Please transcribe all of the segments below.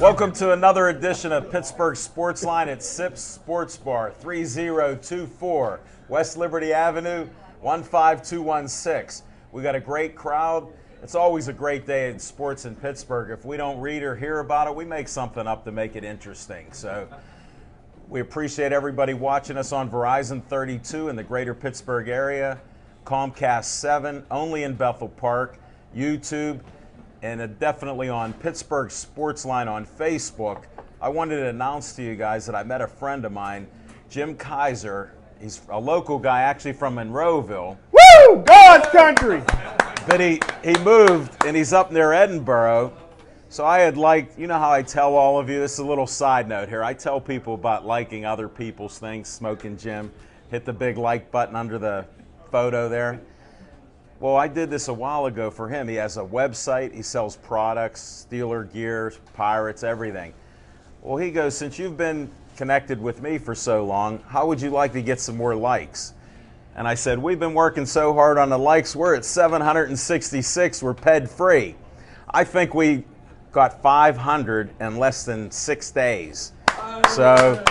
Welcome to another edition of Pittsburgh Sportsline at Sips Sports Bar, 3024 West Liberty Avenue, 15216. We got a great crowd. It's always a great day in sports in Pittsburgh. If we don't read or hear about it, we make something up to make it interesting. So we appreciate everybody watching us on Verizon 32 in the greater Pittsburgh area, Comcast 7, only in Bethel Park, YouTube, and definitely on Pittsburgh Sportsline on Facebook. I wanted to announce to you guys that I met a friend of mine, Jim Kaiser. He's a local guy, actually from Monroeville. Woo! God's country! But he moved, and he's up near Edinboro. So I had liked, you know how I tell all of you, this is a little side note here. I tell people about liking other people's things, Smoking Jim. Hit the big like button under the photo there. Well, I did this a while ago for him. He has a website. He sells products, Steeler gear, Pirates, everything. Well, he goes, since you've been connected with me for so long, how would you like to get some more likes? And I said, we've been working so hard on the likes. We're at 766. We're ped free. I think we got 500 in less than 6 days. So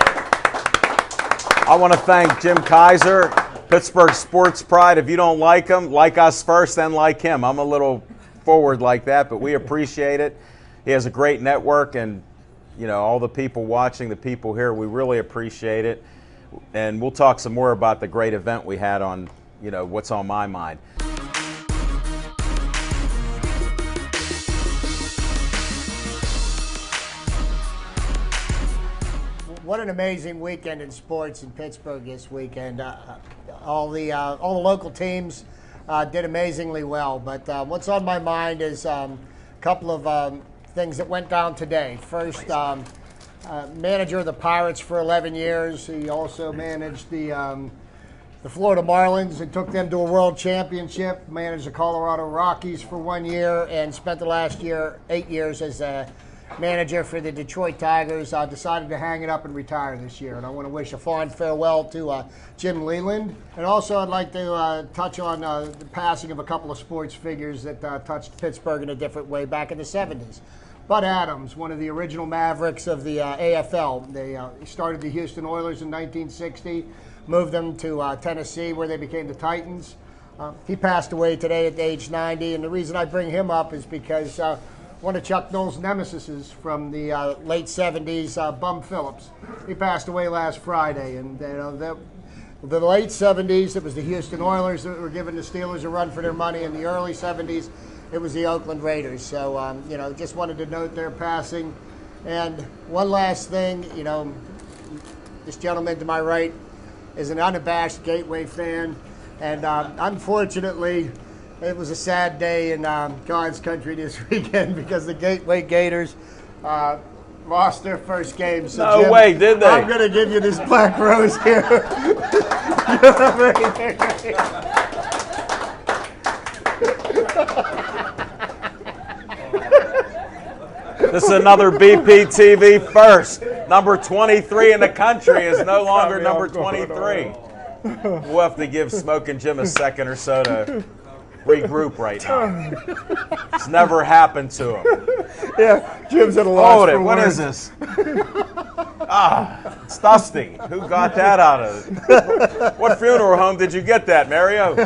I want to thank Jim Kaiser, Pittsburgh Sports Pride. If you don't like him, like us first, then like him. I'm a little forward like that, but we appreciate it. He has a great network, and you know, all the people watching, the people here, we really appreciate it. And we'll talk some more about the great event we had on, you know, what's on my mind. What an amazing weekend in sports in Pittsburgh this weekend. All the local teams did amazingly well. But what's on my mind is a couple of things that went down today. First, manager of the Pirates for 11 years. He also managed the Florida Marlins and took them to a world championship. Managed the Colorado Rockies for 1 year and spent the last 8 years as a manager for the Detroit Tigers. Decided to hang it up and retire this year. And I want to wish a fond farewell to Jim Leyland. And also I'd like to touch on the passing of a couple of sports figures that touched Pittsburgh in a different way back in the 70s. Bud Adams, one of the original Mavericks of the AFL. They started the Houston Oilers in 1960, moved them to Tennessee where they became the Titans. He passed away today at age 90. And the reason I bring him up is because one of Chuck Noll's nemesises from the late 70s, Bum Phillips. He passed away last Friday. And the late 70s, it was the Houston Oilers that were giving the Steelers a run for their money. In the early 70s, it was the Oakland Raiders. So, just wanted to note their passing. And one last thing, this gentleman to my right is an unabashed Gateway fan. And unfortunately, it was a sad day in God's country this weekend because the Gateway Gators lost their first game. So No Jim, way, did they? I'm going to give you this black rose here. This is another BPTV first. Number 23 in the country is no longer number 23. We'll have to give Smoking Jim a second or so to regroup right now. It's never happened to him. Yeah, Jim's at a loss Hold it. for What words. is this? It's dusty. Who got that out of it? What funeral home did you get that, Mario?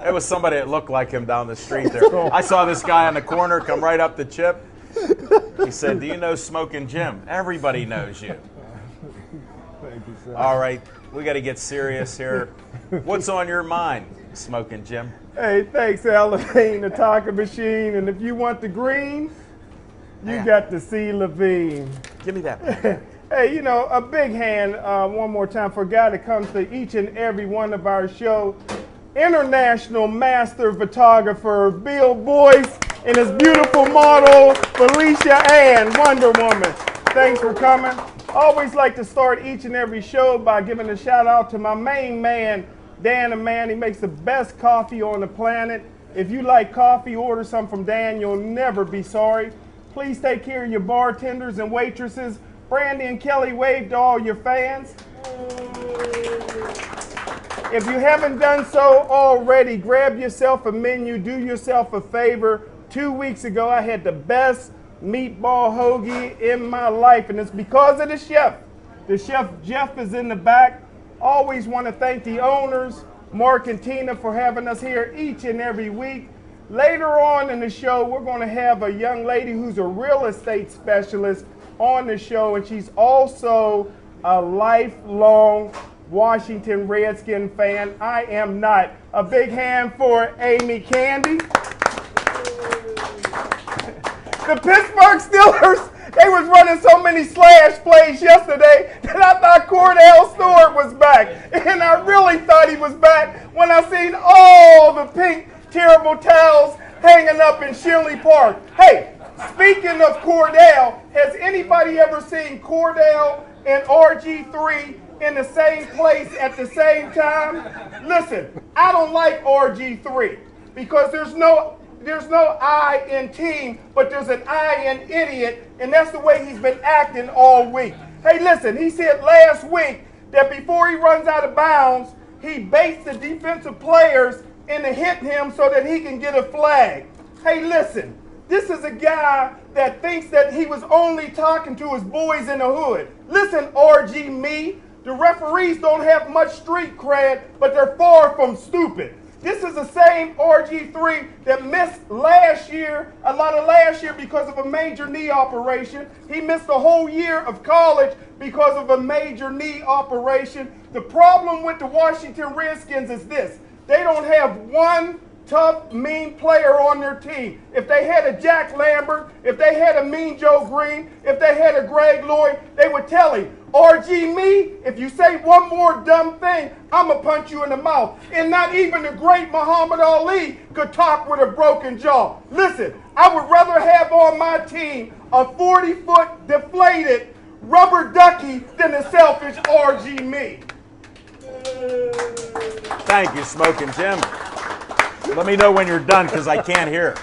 It was somebody that looked like him down the street there. I saw this guy on the corner come right up to Chip. He said, "Do you know Smoking Jim?" Everybody knows you. Thank you, sir. All right, we got to get serious here. What's on your mind, Smoking Jim? Hey, thanks, Al Levine, the talking machine. And if you want the green, you Yeah. got to see Levine. Give me that. Hey, a big hand one more time for a guy that comes to each and every one of our show. International master photographer Bill Boyce and his beautiful model Felicia Ann, Wonder Woman. Thanks for coming. I always like to start each and every show by giving a shout out to my main man, Dan the Man. He makes the best coffee on the planet. If you like coffee, order some from Dan. You'll never be sorry. Please take care of your bartenders and waitresses. Brandy and Kelly wave to all your fans. If you haven't done so already, grab yourself a menu, do yourself a favor, 2 weeks ago, I had the best meatball hoagie in my life, and it's because of the chef. The chef, Jeff, is in the back. Always want to thank the owners, Mark and Tina, for having us here each and every week. Later on in the show, we're going to have a young lady who's a real estate specialist on the show, and she's also a lifelong Washington Redskin fan. I am not. A big hand for Amy Candy. The Pittsburgh Steelers, they was running so many slash plays yesterday that I thought Cordell Stewart was back. And I really thought he was back when I seen all the pink terrible towels hanging up in Shinley Park. Hey, speaking of Cordell, has anybody ever seen Cordell and RG3 in the same place at the same time? Listen, I don't like RG3 because there's no I in team, but there's an I in idiot, and that's the way he's been acting all week. Hey, listen, he said last week that before he runs out of bounds, he baits the defensive players into hitting him so that he can get a flag. Hey, listen, this is a guy that thinks that he was only talking to his boys in the hood. Listen, RG me, the referees don't have much street cred, but they're far from stupid. This is the same RG3 that missed last year, a lot of last year because of a major knee operation. He missed a whole year of college because of a major knee operation. The problem with the Washington Redskins is this. They don't have one tough, mean player on their team. If they had a Jack Lambert, if they had a Mean Joe Green, if they had a Greg Lloyd, they would tell him, RG me, if you say one more dumb thing, I'm going to punch you in the mouth. And not even the great Muhammad Ali could talk with a broken jaw. Listen, I would rather have on my team a 40-foot deflated rubber ducky than a selfish RG me. Thank you, Smoking Jim. Let me know when you're done because I can't hear.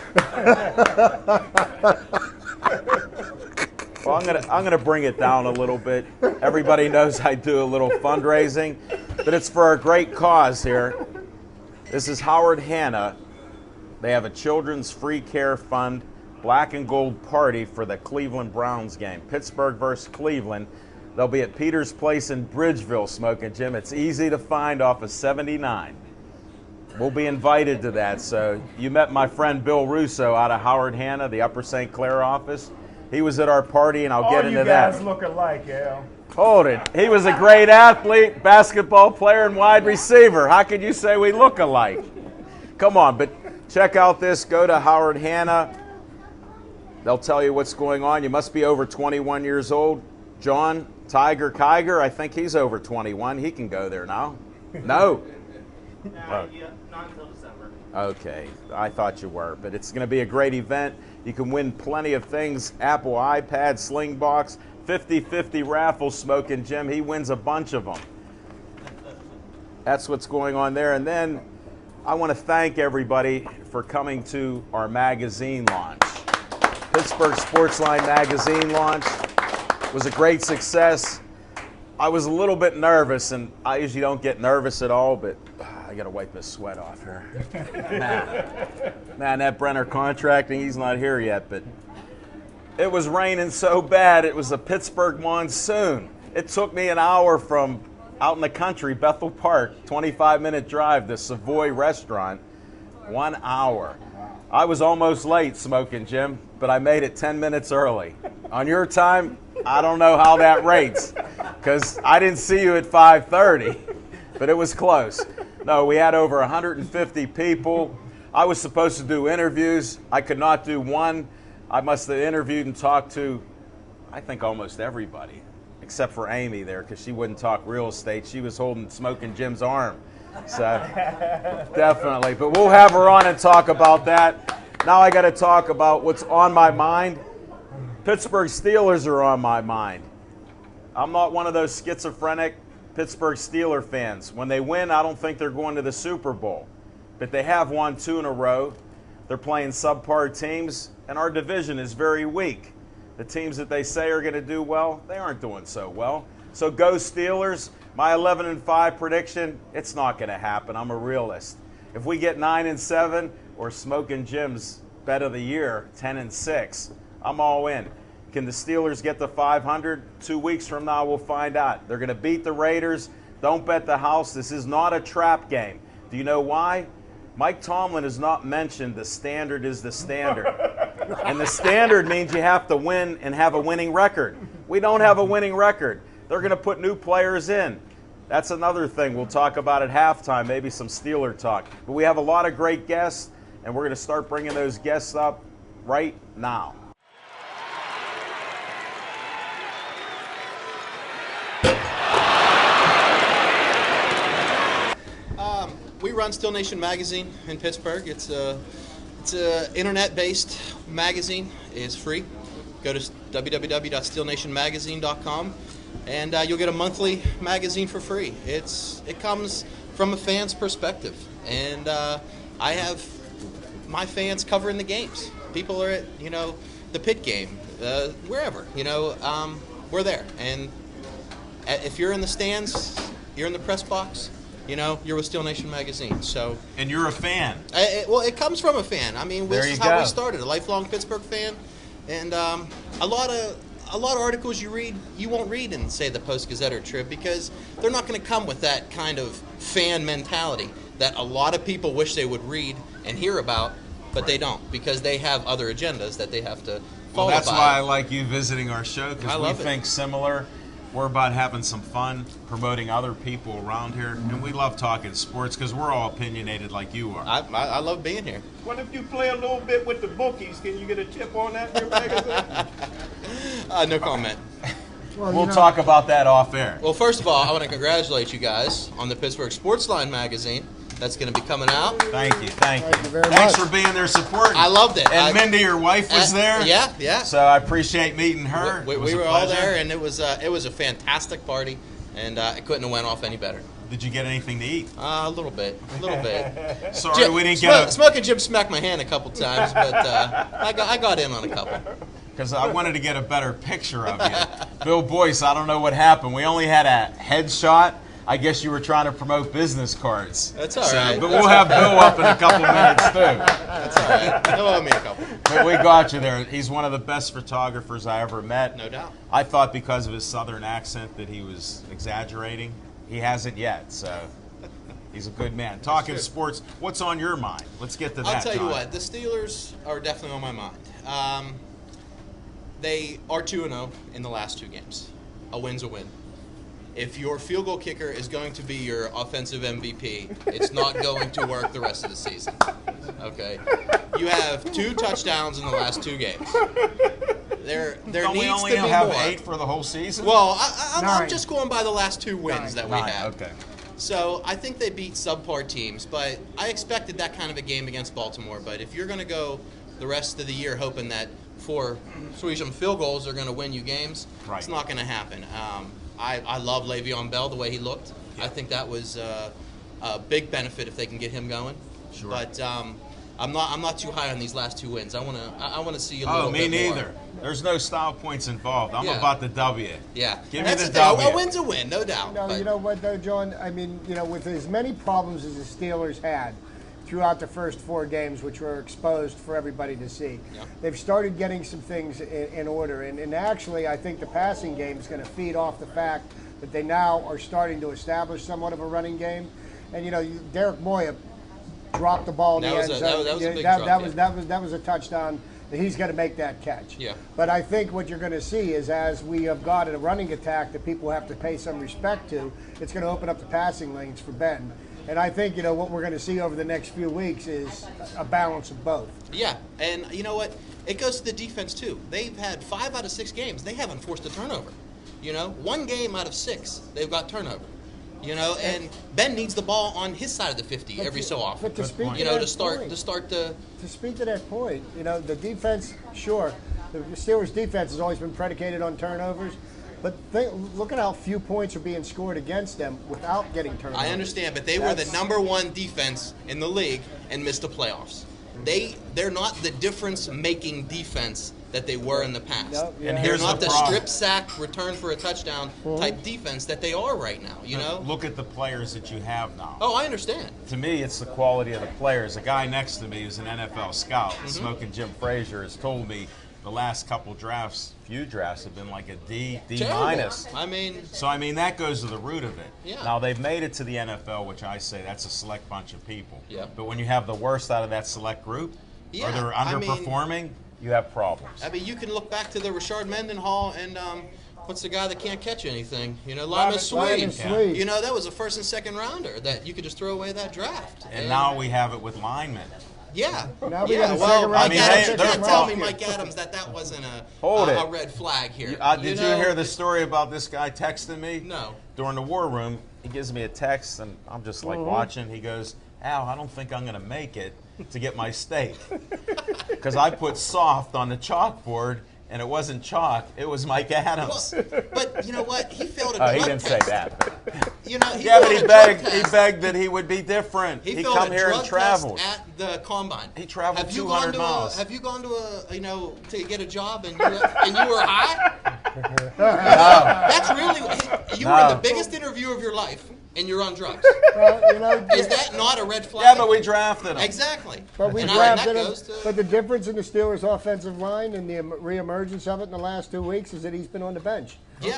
Well, I'm gonna bring it down a little bit. Everybody knows I do a little fundraising, but it's for a great cause here. This is Howard Hanna. They have a children's free care fund, black and gold party for the Cleveland Browns game. Pittsburgh versus Cleveland. They'll be at Peter's Place in Bridgeville, Smoking Jim. It's easy to find off of 79. We'll be invited to that. So you met my friend Bill Russo out of Howard Hanna, the Upper St. Clair office. He was at our party, and I'll get into that. All you guys look alike, Al. Hold it. He was a great athlete, basketball player, and wide receiver. How could you say we look alike? Come on, but check out this. Go to Howard Hanna. They'll tell you what's going on. You must be over 21 years old. John Tiger Kiger, I think he's over 21. He can go there now. No. Yeah, not until December. Okay, I thought you were, but it's going to be a great event. You can win plenty of things, Apple iPad, Slingbox, 50-50 raffle, Smoking Jim. He wins a bunch of them. That's what's going on there. And then I want to thank everybody for coming to our magazine launch. Pittsburgh Sportsline magazine launch was a great success. I was a little bit nervous, and I usually don't get nervous at all, but I got to wipe this sweat off here. Man, that Brenner Contracting, he's not here yet, but it was raining so bad, it was a Pittsburgh monsoon. It took me an hour from out in the country, Bethel Park, 25-minute drive to Savoy Restaurant, 1 hour. I was almost late, Smoking Jim, but I made it 10 minutes early. On your time, I don't know how that rates, because I didn't see you at 5:30, but it was close. No, we had over 150 people. I was supposed to do interviews. I could not do one. I must have interviewed and talked to, I think, almost everybody, except for Amy there, because she wouldn't talk real estate. She was holding Smoking Jim's arm. So, definitely. But we'll have her on and talk about that. Now I got to talk about what's on my mind. Pittsburgh Steelers are on my mind. I'm not one of those schizophrenic Pittsburgh Steeler fans. When they win, I don't think they're going to the Super Bowl. But they have won 2 in a row. They're playing subpar teams, and our division is very weak. The teams that they say are going to do well, they aren't doing so well. So go Steelers. My 11-5 prediction, it's not going to happen. I'm a realist. If we get 9-7, or Smoking Jim's bet of the year, 10-6. I'm all in. Can the Steelers get to 500? 2 weeks from now, we'll find out. They're going to beat the Raiders. Don't bet the house. This is not a trap game. Do you know why? Mike Tomlin has not mentioned the standard is the standard. And the standard means you have to win and have a winning record. We don't have a winning record. They're going to put new players in. That's another thing we'll talk about at halftime, maybe some Steeler talk. But we have a lot of great guests, and we're going to start bringing those guests up right now. We run Steel Nation magazine in Pittsburgh. It's a internet-based magazine. It's free. Go to www.steelnationmagazine.com, and you'll get a monthly magazine for free. It comes from a fan's perspective, and I have my fans covering the games. People are at the pit game, wherever we're there. And if you're in the stands, you're in the press box. You're with Steel Nation magazine. So, and you're a fan. It comes from a fan. I mean, this is how we started. A lifelong Pittsburgh fan, and a lot of articles you read, you won't read in, say, the Post-Gazette or Trib, because they're not going to come with that kind of fan mentality that a lot of people wish they would read and hear about, but they don't, because they have other agendas that they have to follow. Well, that's why I like you visiting our show, because we think similar. We're about having some fun, promoting other people around here, and we love talking sports because we're all opinionated like you are. I love being here. What if you play a little bit with the bookies? Can you get a tip on that in your magazine? No comment. We'll talk about that off air. Well, first of all, I want to congratulate you guys on the Pittsburgh Sportsline magazine. That's going to be coming out. Thank you Thank you very Thanks much. for being there supporting. I loved it. And Mindy, your wife, was there. Yeah. So I appreciate meeting her. We were all there, and it was a fantastic party, and it couldn't have went off any better. Did you get anything to eat? A little bit. Sorry, we didn't get a... Smoking Jim smacked my hand a couple times, but I got in on a couple. Because I wanted to get a better picture of you. Bill Boyce, I don't know what happened. We only had a headshot. I guess you were trying to promote business cards. That's all right. But we'll have Bill up in a couple minutes, too. That's all right. He'll owe me a couple. But we got you there. He's one of the best photographers I ever met. No doubt. I thought because of his southern accent that he was exaggerating. He hasn't yet, so he's a good man. Talking sports, what's on your mind? Let's get to that, I'll tell you John. what, the Steelers are definitely on my mind. They are 2-0 in the last 2 games. A win's a win. If your field goal kicker is going to be your offensive MVP, it's not going to work the rest of the season. Okay? You have 2 touchdowns in the last 2 games. There Don't we needs only to be have more. 8 for the whole season? Well, I'm Nine. just going by the last 2 wins that we have. Okay. So I think they beat subpar teams, but I expected that kind of a game against Baltimore. But if you're going to go the rest of the year hoping that 4 Sweden field goals are going to win you games, it's not going to happen. I love Le'Veon Bell the way he looked. Yeah. I think that was a big benefit if they can get him going. Sure. But I'm not too high on these last 2 wins. I want to see a little bit more. Oh, me neither. There's no style points involved. I'm about the W. Yeah. Give That's me the thing. W. A win's a win, no doubt. No, you know what, though, John? I mean, with as many problems as the Steelers had throughout the first 4 games, which were exposed for everybody to see, they've started getting some things in order. And actually, I think the passing game is going to feed off the fact that they now are starting to establish somewhat of a running game. And, Derek Moya dropped the ball in the end zone. That was a big drop. That was a touchdown. He's going to make that catch. Yeah. But I think what you're going to see is as we have got a running attack that people have to pay some respect to, it's going to open up the passing lanes for Ben. And I think, what we're going to see over the next few weeks is a balance of both. Yeah, and you know what? It goes to the defense, too. They've had 5 out of 6 games. They haven't forced a turnover. 1 game out of 6, they've got turnover. And Ben needs the ball on his side of the 50 every so often. But to speak to start the. To speak to that point, the defense, sure, the Steelers' defense has always been predicated on turnovers. But look at how few points are being scored against them without getting turnovers. I understand, but they were the #1 defense in the league and missed the playoffs. They're not the difference-making defense that they were in the past. Yep, yeah. And They're here's not the the problem. strip sack, return for a touchdown type defense that they are right now, you know? Look at the players that you have now. Oh, I understand. To me, it's the quality of the players. A guy next to me who's an NFL scout, Mm-hmm. Smoking Jim Frazier, has told me the last couple drafts, few drafts, have been like a D Terrible. minus. I mean, So, I mean, that goes to the root of it. Yeah. Now, they've made it to the NFL, which I say that's a select bunch of people. Yeah. But when you have the worst out of that select group, Yeah, or they're I mean- underperforming, you have problems. I mean, you can look back to the Rashard Mendenhall and what's the guy that can't catch anything? You know, Lyman Lyman Sweet. Sweet. You know, that was a first and second rounder that you could just throw away that draft. And now we have it with linemen. Yeah. Now we yeah. got a Well, second round Mike pick. Adams, I you mean, can't they're tell me, wrong. Mike Adams, that wasn't Hold a it. red flag here. Did you know, hear the story about this guy texting me? No. During the war room, he gives me a text, and I'm just like watching. He goes, Al, I don't think I'm going to make it to get my steak. Because I put soft on the chalkboard, and it wasn't chalk, it was Mike Adams. Well, but you know what? He failed a drug He didn't say test. that. But. You know, he Yeah, but failed he a drug begged. He test. begged that he would be different. He He'd failed come a here drug and travel. test at the combine. He traveled Have you 200 gone to miles. Have you gone to to get a job and you were high? That's really you were in the biggest interview of your life and you're on drugs. Well, you know, Is that not a red flag? Yeah, but we drafted him. Exactly. but we And drafted that him. goes to- But the difference in the Steelers' offensive line and the reemergence of it in the last 2 weeks is that he's been on the bench. Yeah,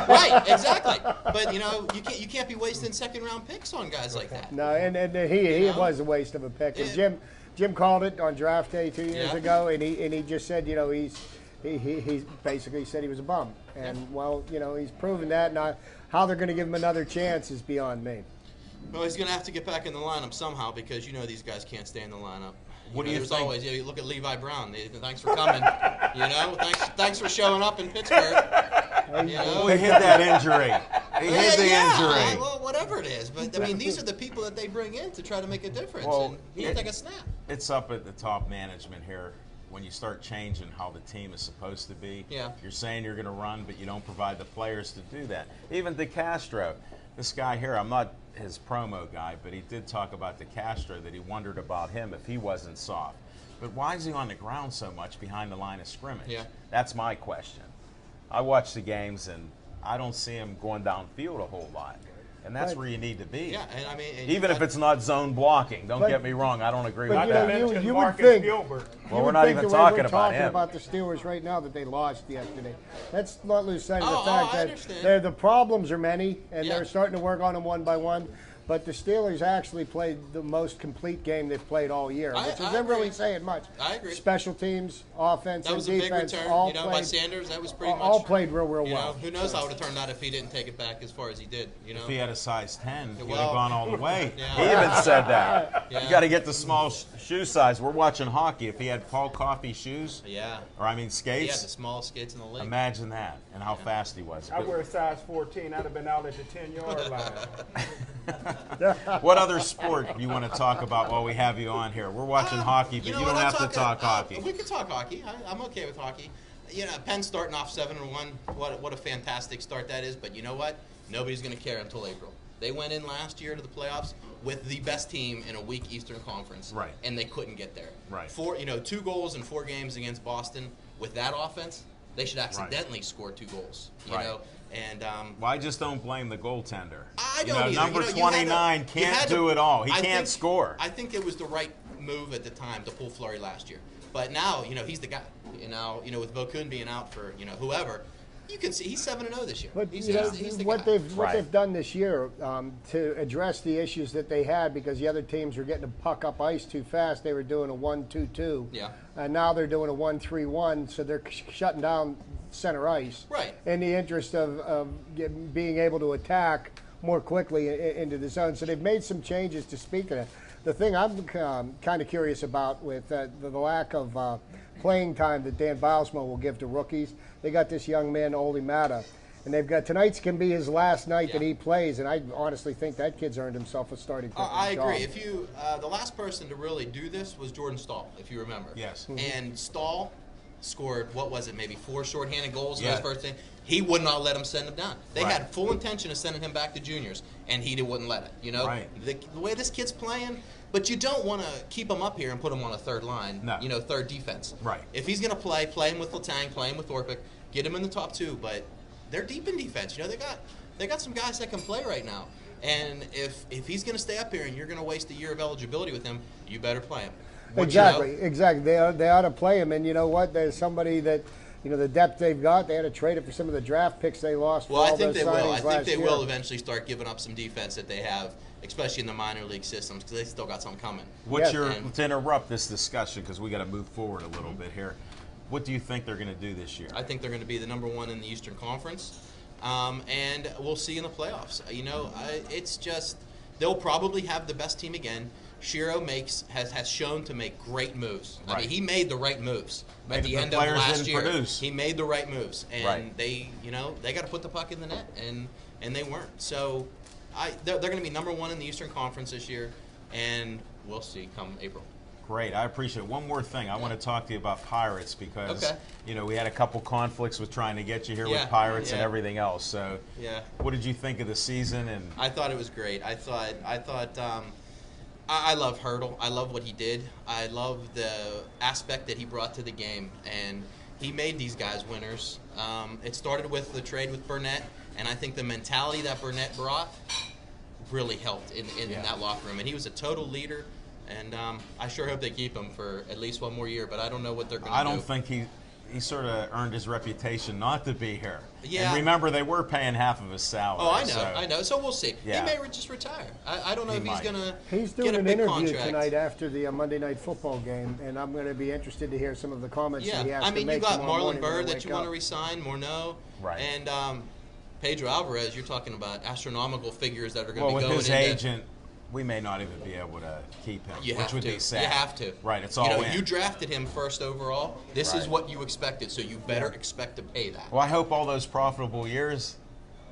right, exactly. But you know, you can't be wasting second round picks on guys like that. No, and he know? was a waste of a pick. And Yeah. Jim called it on draft day 2 years Yeah. ago, and he just said, you know, he basically said he was a bum. And well, you know, he's proven that. Now, how they're going to give him another chance is beyond me. Well, he's going to have to get back in the lineup somehow because you know these guys can't stay in the lineup. What do you there's think? always, you look at Levi Brown. Thanks for coming. You know, thanks for showing up in Pittsburgh. You know, Oh, he hid that injury. He hid the injury. Well, whatever it is, but I mean, these are the people that they bring in to try to make a difference. Well, And he didn't take a snap. It's up at the top management here. When you start changing how the team is supposed to be, Yeah. you're saying you're going to run, but you don't provide the players to do that. Even DeCastro, this guy here, I'm not his promo guy, but he did talk about DeCastro, that he wondered about him if he wasn't soft. But why is he on the ground so much behind the line of scrimmage? Yeah. That's my question. I watch the games, and I don't see him going downfield a whole lot. And that's Right. where you need to be. Yeah, and I mean, and Even if it's not zone blocking. Don't But- get me wrong, I don't agree but with you that. know, Mention you would Marcus think- Gilbert. Well, You we're would not think even the way talking we're about talking him. about the Steelers right now that they lost yesterday. Let's not lose sight of the Oh, fact I that understand. the problems are many, and Yeah. they're starting to work on them one by one. But the Steelers actually played the most complete game they've played all year, I which isn't agree. really saying much. I agree. Special teams, offense, that was a and big defense return, all you know, by played, Sanders. That was pretty all much. played real You know, well. who knows how it would have turned out if he didn't take it back as far as he did. You know. If he had a size 10, he would Well- have gone all the way. Yeah. He even said that. Yeah. You got to get the small shoe size. We're watching hockey. If he had Paul Coffey shoes, Yeah. or I mean He had skates, the smallest skates in the league. imagine that and how fast he was. I wear size 14. I'd have been out at the 10-yard line. What other sport do you want to talk about while we have you on here? We're watching hockey, but you, know don't what, have I'll to talk hockey. We can talk hockey. I'm okay with hockey. You know, Penn starting off 7-1. What a fantastic start that is. But you know what? Nobody's going to care until April. They went in last year to the playoffs with the best team in a weak Eastern Conference, Right. And they couldn't get there. Right. 2 goals in 4 games against Boston. With that offense, they should accidentally score 2 goals. You Right. know, and Well, I just don't blame the goaltender. I You don't know, either. number You know, you had to- 29 you can't had to- do it all. He I can't think- score. I think it was the right move at the time to pull Fleury last year. But now, you know, he's the guy. You know, with Vokun being out for, whoever, you can see he's 7-0 this year. But He's you know the what guy. they've Right. done this year to address the issues that they had because the other teams were getting the puck up ice too fast. They were doing a 1-2-2. Yeah. And now they're doing a 1-3-1, so they're shutting down center ice. Right. In the interest of being able to attack more quickly into the zone. So they've made some changes to speak of that. The thing I'm kind of curious about with the lack of playing time that Dan Bilesma will give to rookies, they got this young man, Oli Mata, and they've got tonight's can be his last night that Yeah. he plays, and I honestly think that kid's earned himself a starting job. I agree. If you, the last person to really do this was Jordan Stahl, if you remember. Yes. And Stahl scored, what was it, maybe 4 shorthanded goals in Yeah. his first thing. He would not let him send him down. They Right. had full intention of sending him back to juniors, and he wouldn't let it. You know, Right. the way this kid's playing, but you don't want to keep him up here and put him on a third line, No. you know, third defense. Right. If he's going to play him with Letang, play him with Orpik, get him in the top 2, but they're deep in defense. You know, they got some guys that can play right now. And if he's going to stay up here and you're going to waste a year of eligibility with him, you better play him. Exactly. They ought to play him. And you know what? There's somebody that, you know, the depth they've got, they had to trade it for some of the draft picks they lost. Well, for I all think those they will. signings I think last they year. will eventually start giving up some defense that they have, especially in the minor league systems, because they still got something coming. What's Yes. your And- to interrupt this discussion because we got to move forward a little bit here? What do you think they're going to do this year? I think they're going to be the number 1 in the Eastern Conference, and we'll see in the playoffs. You know, it's just they'll probably have the best team again. Shiro has shown to make great moves. I Right. mean, he made the right moves at Maybe the the end of players last didn't year. produce. He made the right moves, and Right. they got to put the puck in the net, and they weren't. So, they're going to be number 1 in the Eastern Conference this year, and we'll see come April. Great, I appreciate it. One more thing, I want to talk to you about Pirates because Okay. you know we had a couple conflicts with trying to get you here Yeah, with Pirates and yeah. everything else. So, Yeah. what did you think of the season? And I thought it was great. I love Hurdle. I love what he did. I love the aspect that he brought to the game, and he made these guys winners. It started with the trade with Burnett, and I think the mentality that Burnett brought really helped in Yeah. that locker room. And he was a total leader, and I sure hope they keep him for at least one more year, but I don't know what they're going to do. I don't think he sort of earned his reputation not to be here. Yeah. And remember, they were paying half of his salary. Oh, I know, so- I know. So we'll see. Yeah. He may just retire. I don't know He if he's might. going to He's get doing a an big interview contract. tonight after the Monday Night Football game, and I'm going to be interested to hear some of the comments that he has I to mean, make you got tomorrow Marlon morning when I Bird that wake you want to up. resign, Morneau, Right. and Pedro Alvarez. You're talking about astronomical figures that are going Well, to with be going his into. agent, we may not even be able to keep him, You which have would to. be sad. You have to. Right, it's all in. You drafted him first overall. This is Right. what you expected, so you better expect to pay that. Well, I hope all those profitable years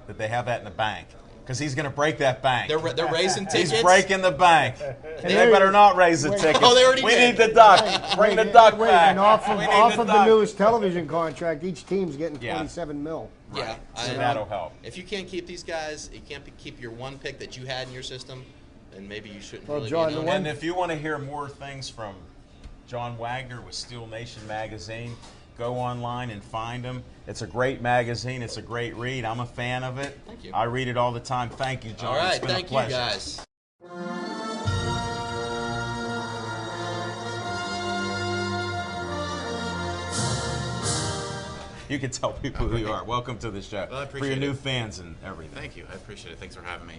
that they have that in the bank because he's going to break that bank. They're raising tickets. He's breaking the bank. They there- better not raise the wait. tickets. Oh, they already we did. need the duck. Bring the duck back. And off We need of the duck. newest television contract, each team's getting Yeah. 27 mil. Yeah, So that'll help. If you can't keep these guys, you can't keep your one pick that you had in your system, then maybe you shouldn't Well, really John, be the known. one- And if you want to hear more things from John Wagner with Steel Nation magazine, go online and find him. It's a great magazine. It's a great read. I'm a fan of it. Thank you. I read it all the time. Thank you, John. All right, It's been thank a you pleasure. guys. You can tell people who you are. Welcome to the show. Well, I for your appreciate new it. fans and everything. Thank you. I appreciate it. Thanks for having me.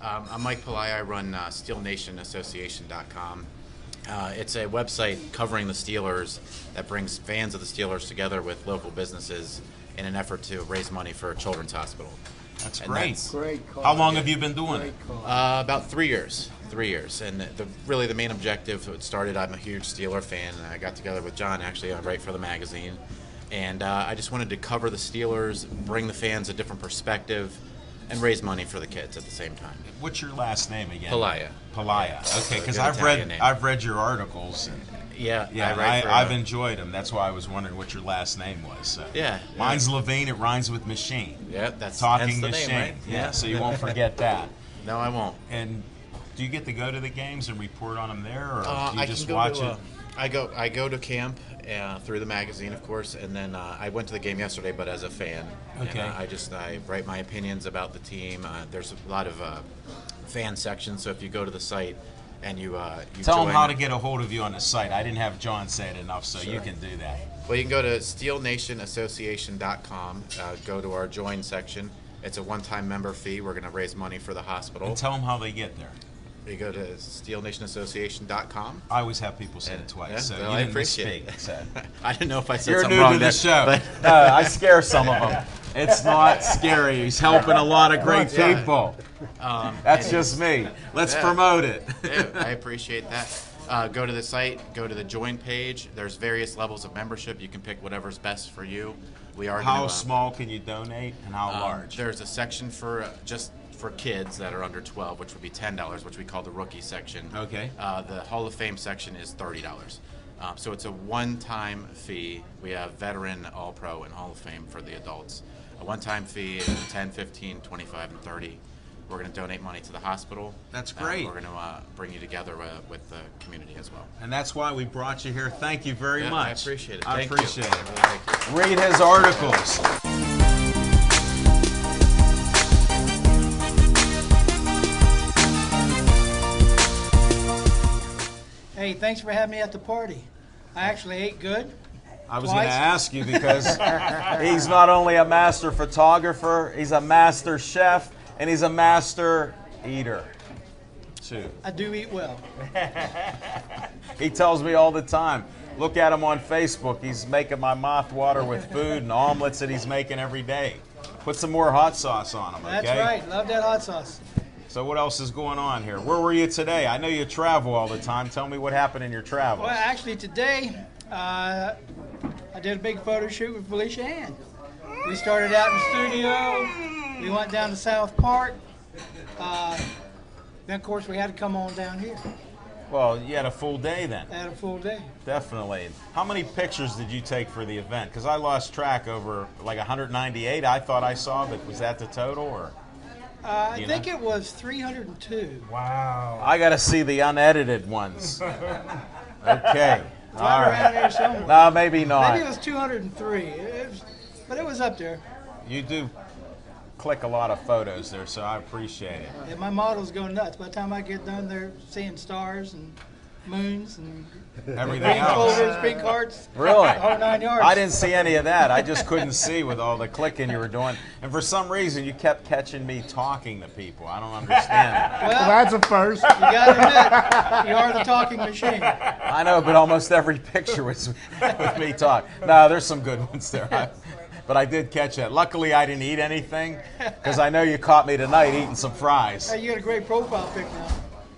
I'm Mike Pillai. I run SteelNationAssociation.com. It's a website covering the Steelers that brings fans of the Steelers together with local businesses in an effort to raise money for a children's hospital. That's And great. that's- Great call. How long have you been doing it? Great call. About 3 years. 3 years. And really the main objective, it started, I'm a huge Steeler fan, and I got together with John, actually, I write for the magazine. And I just wanted to cover the Steelers, bring the fans a different perspective, and raise money for the kids at the same time. What's your last name again? Palaya. Palaya. Okay, because Good Italian name. I've read your articles. And, Yeah, yeah, I write for, I've enjoyed them. That's why I was wondering what your last name was. So. Yeah, Mine's Levine. It rhymes with machine. Yeah, that's Talking hence the machine. name, right? Yeah, so you won't forget that. No, I won't. And do you get to go to the games and report on them there, or do you I just can go watch to, it? I go to camp through the magazine, of course, and then I went to the game yesterday, but as a fan. Okay. And, I write my opinions about the team. There's a lot of fan sections, so if you go to the site and you Tell join, them how to get a hold of you on the site. I didn't have John say it enough, so you can do that. Well, you can go to SteelNationAssociation.com. Go to our join section. It's a one-time member fee. We're going to raise money for the hospital. And tell them how they get there. You go to SteelNationAssociation.com. I always have people say it Yeah, twice, so well, you I didn't appreciate misspeak. it. So. I didn't know if I said You're something new wrong to the there, show. but I scare some of them. It's not scary. He's helping a lot of great Yeah. people. That's just me. Let's promote it. yeah, I appreciate that. Go to the site, go to the join page. There's various levels of membership. You can pick whatever's best for you. We are How gonna, small can you donate, and how large? There's a section for just for kids that are under 12, which would be $10, which we call the rookie section. Okay. The Hall of Fame section is $30. So it's a one-time fee. We have veteran, all-pro, and Hall of Fame for the adults. A one-time fee is 10, 15, 25, and 30. We're going to donate money to the hospital. That's great. We're going to bring you together with the community as well. And that's why we brought you here. Thank you very much. I appreciate it. I Thank you. appreciate it. Thank you. Read his articles. Hey, thanks for having me at the party. I actually ate good. I was going to Twice. ask you because he's not only a master photographer, he's a master chef, and he's a master eater, too. I do eat well. He tells me all the time, look at him on Facebook. He's making my mouth water with food and omelets that he's making every day. Put some more hot sauce on them, okay? That's right. Love that hot sauce. So what else is going on here? Where were you today? I know you travel all the time. Tell me what happened in your travels. Well, actually, today I did a big photo shoot with Felicia Ann. We started out in the studio. We went down to South Park. Then, of course, we had to come on down here. Well, you had a full day then. I had a full day. Definitely. How many pictures did you take for the event? Because I lost track over like 198 I thought I saw, but was that the total? Or I You think know? it was 302. Wow. I got to see the unedited ones. Okay. All Right around right. here somewhere. No, maybe not. Maybe it was 203. But it was up there. You do click a lot of photos there, so I appreciate it. And my models go nuts. By the time I get done, they're seeing stars and moons and Everything pink else. folders, pink hearts. Really? The whole 9 yards. I didn't see any of that. I just couldn't see with all the clicking you were doing. And for some reason, you kept catching me talking to people. I don't understand. Well, Well, that's a first. you got to admit, you are the talking machine. I know, but almost every picture was with me talk. No, there's some good ones there. But I did catch that. Luckily, I didn't eat anything because I know you caught me tonight eating some fries. Hey, you got a great profile pic now.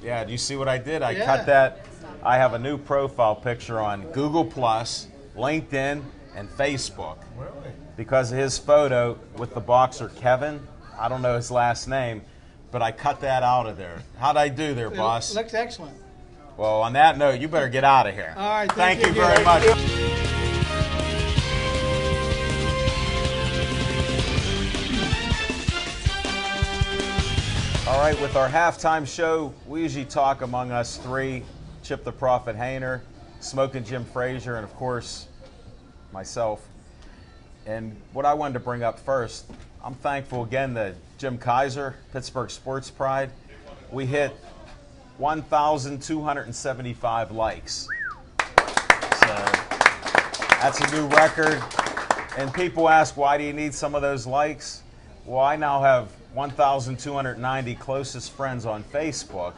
Yeah, do you see what I did? I Yeah. cut that. I have a new profile picture on Google+, LinkedIn, and Facebook. Really? Because of his photo with the boxer Kevin. I don't know his last name, but I cut that out of there. How'd I do there, boss? It looks excellent. Well, on that note, you better get out of here. All right, Thank thank you you. very much. All right, with our halftime show, we usually talk among us three, Chip the Prophet Hayner, Smoking Jim Frazier, and of course, myself. And what I wanted to bring up first, I'm thankful again to Jim Kaiser, Pittsburgh Sports Pride. We hit 1,275 likes. So that's a new record. And people ask, why do you need some of those likes? Well, I now have 1,290 closest friends on Facebook,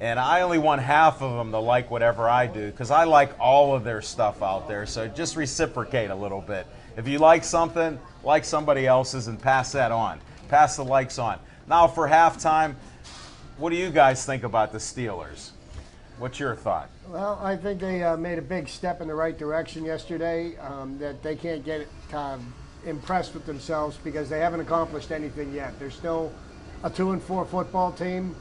and I only want half of them to like whatever I do because I like all of their stuff out there. So just reciprocate a little bit. If you like something, like somebody else's and pass that on. Pass the likes on. Now for halftime, what do you guys think about the Steelers? What's your thought? Well, I think they made a big step in the right direction yesterday. That they can't get impressed with themselves because they haven't accomplished anything yet. They're still a 2-4 football team.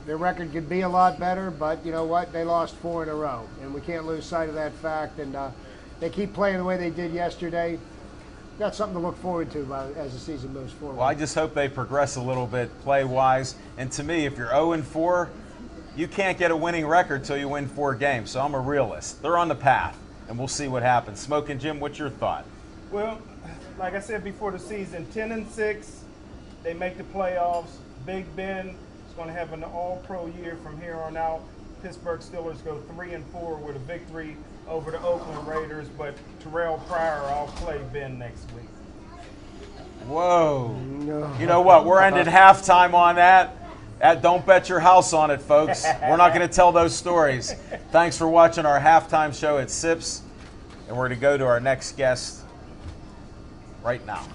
Their record could be a lot better, but you know what? They lost 4 in a row, and we can't lose sight of that fact. And they keep playing the way they did yesterday. Got something to look forward to as the season moves forward. Well, I just hope they progress a little bit play-wise. And to me, if you're 0-4, you can't get a winning record till you win 4 games. So I'm a realist. They're on the path, and we'll see what happens. Smoking Jim, what's your thought? Well, like I said before the season, 10-6, they make the playoffs. Big Ben is going to have an all-pro year from here on out. Pittsburgh Steelers go 3-4 with a victory over the Oakland Raiders, but Terrell Pryor will play Ben next week. Whoa. No. You know what? We're ending halftime on that. Don't bet your house on it, folks. We're not going to tell those stories. Thanks for watching our halftime show at Sips, and we're going to go to our next guest right now.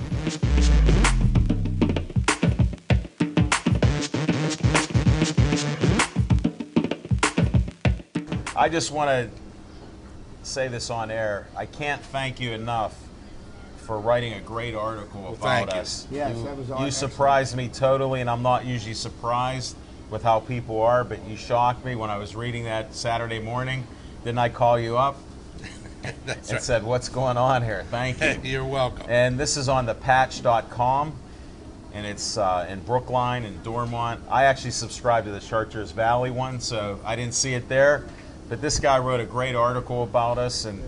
I just want to say this on air. I can't thank you enough for writing a great article about us. Yes, that was You surprised me totally, and I'm not usually surprised with how people are, but you shocked me when I was reading that Saturday morning. Didn't I call you up That's and right. said, what's going on here? Thank you. You're welcome. And this is on thepatch.com, and it's in Brookline and Dormont. I actually subscribe to the Chartiers Valley one, so I didn't see it there. But this guy wrote a great article about us, and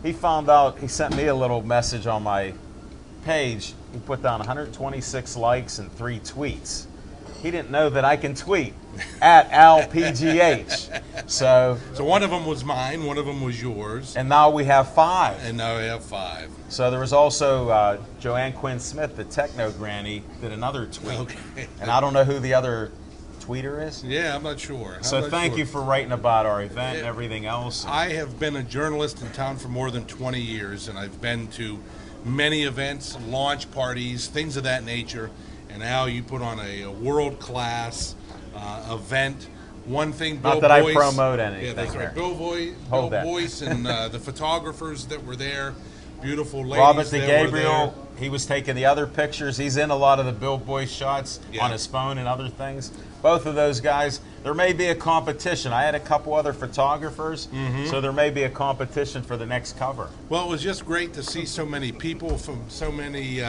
he found out, he sent me a little message on my page. He put down 126 likes and 3 tweets. He didn't know that I can tweet at AlPGH. So one of them was mine, one of them was yours, and now we have 5. and now we have 5. So there was also Joanne Quinn Smith, the Techno Granny, did another tweet. Okay. And I don't know who the other tweeter is. Yeah, I'm not sure. So thank you for writing about our event and everything else. I have been a journalist in town for more than 20 years, and I've been to many events, launch parties, things of that nature. And now you put on a world-class event. One thing, Bill Not that I Boyce, promote anything Yeah, that's here. right. Bill Hold that. Boyce and the photographers that were there, beautiful ladies Robert that were DeGabriel, there. he was taking the other pictures. He's in a lot of the Bill Boyce shots Yeah. on his phone and other things. Both of those guys, there may be a competition. I had a couple other photographers, so there may be a competition for the next cover. Well, it was just great to see so many people from so many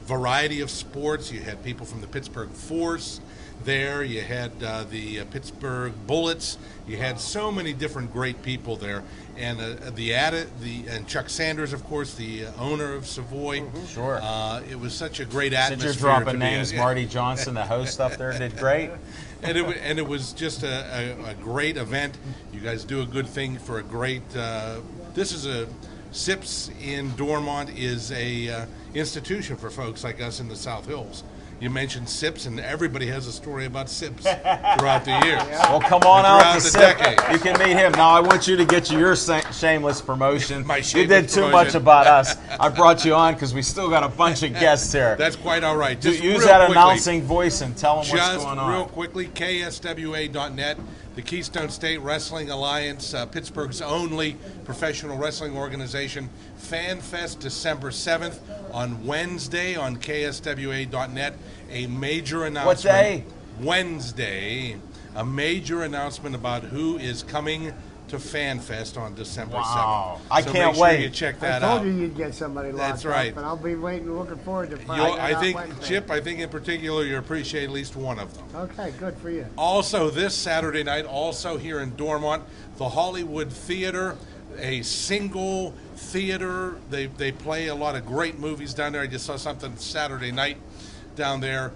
variety of sports. You had people from the Pittsburgh Force there. You had the Pittsburgh Bullets. You had so many different great people there, and and Chuck Sanders, of course, the owner of Savoy. Sure. It was such a great Since atmosphere. you're to dropping be names, at. Yeah. Marty Johnson, the host up there, did great. And it was just a great event. You guys do a good thing for a great. This is a SIPS in Dormont is a institution for folks like us in the South Hills. You mentioned SIPS, and everybody has a story about SIPS throughout the years. Well, come on out to Throughout the SIP. decades. You can meet him. Now, I want you to get your shameless promotion. My You shameless did too promotion. much about us. I brought you on because we still got a bunch of guests here. That's quite all right. Just Use real that quickly, announcing voice and tell them what's Just going real on. quickly, KSWA.net, the Keystone State Wrestling Alliance, Pittsburgh's only professional wrestling organization. FanFest December 7th on Wednesday on KSWA.net. A major announcement. What day? Wednesday. A major announcement about who is coming to FanFest on December 7th. I So can't make sure wait. you check I that told out. you you'd get somebody locked That's right. up, and I'll be waiting, looking forward to finding I out think, Wednesday. Chip, I think in particular you appreciate at least one of them. Okay, good for you. Also, this Saturday night, also here in Dormont, the Hollywood Theater, a single theater. They play a lot of great movies down there. I just saw something Saturday night down there.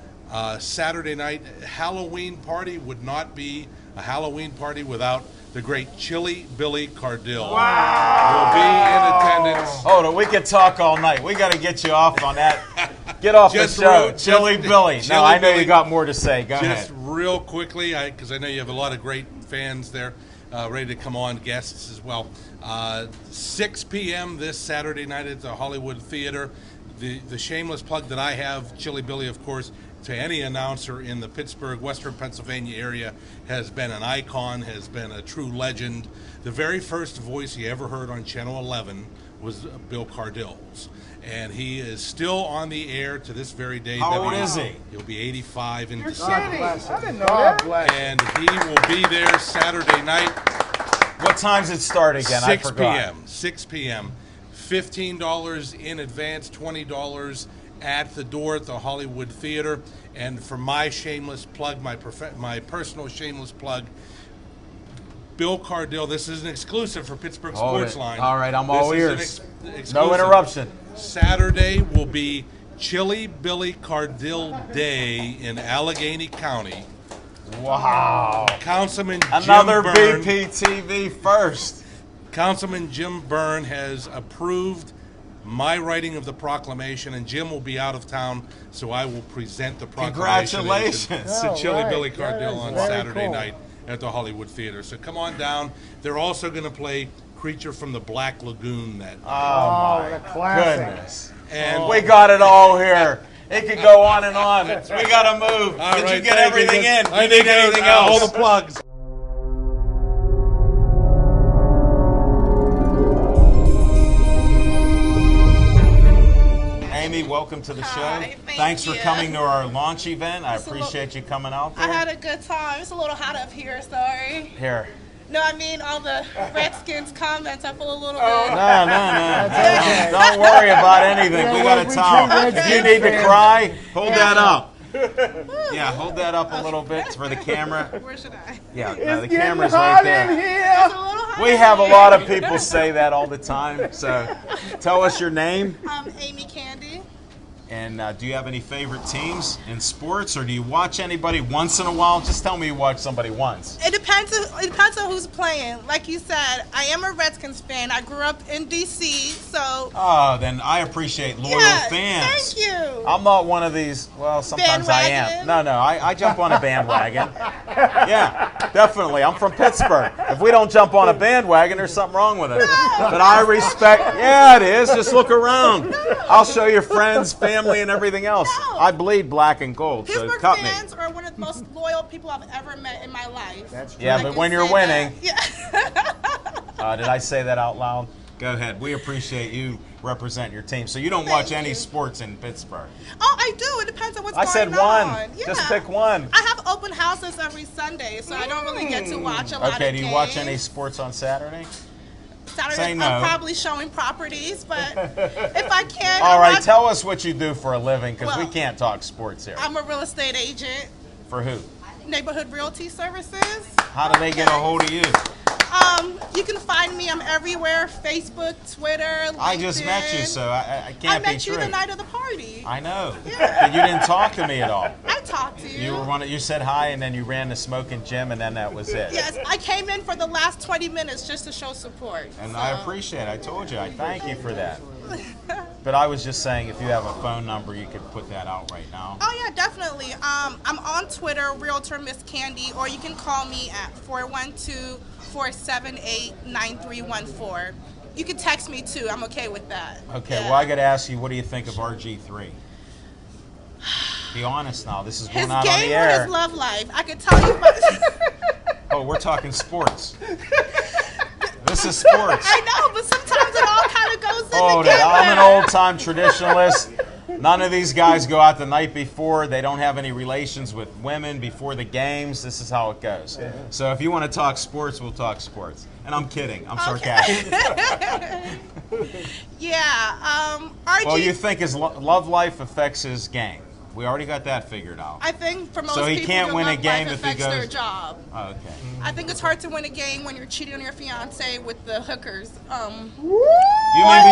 Saturday night Halloween party would not be a Halloween party without the great Chili Billy Cardill. Will be in attendance. Hold on, we could talk all night. We got to get you off on that. Get off Just the show. real- Chili just- Billy. No, Chili I know Billy. you got more to say. Go Just ahead. real quickly, because I know you have a lot of great fans there ready to come on, guests as well. 6 p.m. this Saturday night at the Hollywood Theater. The shameless plug that I have, Chili Billy, of course, to any announcer in the Pittsburgh, Western Pennsylvania area, has been an icon, has been a true legend. The very first voice he ever heard on Channel 11 was Bill Cardill's. And he is still on the air to this very day. How old is he? He'll be 85 in You're December. kidding. bless I him. didn't know God that. bless him. And he will be there Saturday night, What time's it start again? 6 I forgot. p.m. 6 p.m. $15 in advance, $20 at the door at the Hollywood Theater. And for my shameless plug, my personal shameless plug, Bill Cardill. This is an exclusive for Pittsburgh Hold Sports it. Line. All right, I'm This all is an ears. exclusive. No interruption. Saturday will be Chili Billy Cardill Day in Allegheny County. Wow. Councilman Another Jim Byrne, BPTV first. Councilman Jim Byrne has approved my writing of the proclamation, and Jim will be out of town, so I will present the proclamation Congratulations. to Oh, Chili right. Billy That Cardill is on very Saturday cool. night at the Hollywood Theater. So come on down. They're also going to play Creature from the Black Lagoon that night. Oh, Oh, my the classic. goodness. And We got it all here. It could go on and on. We got to move. all Did right, you get thank everything in? I You think need anything all else? the plugs. Amy, welcome to the show. Hi, thank Thanks for you. coming to our launch event. I It's a little- appreciate you coming out I there. had a good time. It's a little hot up here, sorry. Here, No, I mean all the Redskins comments. I feel a little bit. No. Don't worry about anything. We got a towel. If you need to cry, hold that up. Yeah, hold that up a little bit for the camera. Where should I? Yeah, It's the getting camera's hot right in there. here. It's a little hot. We have a lot of people say that all the time. So tell us your name. Amy Candy. And do you have any favorite teams in sports, or do you watch anybody once in a while? Just tell me you watch somebody once. It depends. It depends on who's playing. Like you said, I am a Redskins fan. I grew up in D.C., so. Oh, then I appreciate loyal fans. Thank you. I'm not one of these. Well, sometimes I am. Bandwagon? No, I jump on a bandwagon. Yeah, definitely. I'm from Pittsburgh. If we don't jump on a bandwagon, there's something wrong with it. But I respect. Yeah, it is. Just look around. I'll show your friends, family, and everything else. No. I bleed black and gold, so Pittsburgh cut me. fans are one of the most loyal people I've ever met in my life. That's true. Yeah, I but can when you're say winning, that. Yeah. did I say that out loud? Go ahead. We appreciate you representing your team. So you don't watch any sports in Pittsburgh? Oh, I do. It depends on what's I going said on. one. Yeah. Just pick one. I have open houses every Sunday, so I don't really get to watch a lot of Okay, do you watch games. any sports on Saturday? Saturday, say no. I'm probably showing properties, but if I can, All I right, watch- tell us what you do for a living, because we Well, can't talk sports here. I'm a real estate agent, For who? neighborhood realty services. How do they get a hold of you? You can find me. I'm everywhere: Facebook, Twitter, LinkedIn. I just met you, so I I can't be met you true. the night of the party. I know. Yeah. But you didn't talk to me at all. I talked to you. You were you said hi, and then you ran to Smoking Jim, and then that was it. Yes, I came in for the last 20 minutes just to show support. And so. I appreciate it. I told you. I thank you for that. But I was just saying, if you have a phone number, you could put that out right now. Oh yeah, definitely. I'm on Twitter, Realtor Miss Candy, or you can call me at 412-478-9314. You can text me too. I'm okay with that. Okay, Yeah. well, I got to ask you, what do you think of RG3? Be honest now. This is His going out on game the or air. his love life? I could tell you. But Oh, we're talking sports. This is sports. I know, but sometimes it all kind of goes in Oh, together. I'm an old-time traditionalist. None of these guys go out the night before. They don't have any relations with women before the games. This is how it goes. So if you want to talk sports, we'll talk sports. And I'm kidding. I'm sarcastic. Yeah. RG. Well, you think his love life affects his game. We already got that figured out. I think for most So he people, can't your win a love game life if he affects their goes- job. Oh, okay. I think it's hard to win a game when you're cheating on your fiance with the hookers. You mean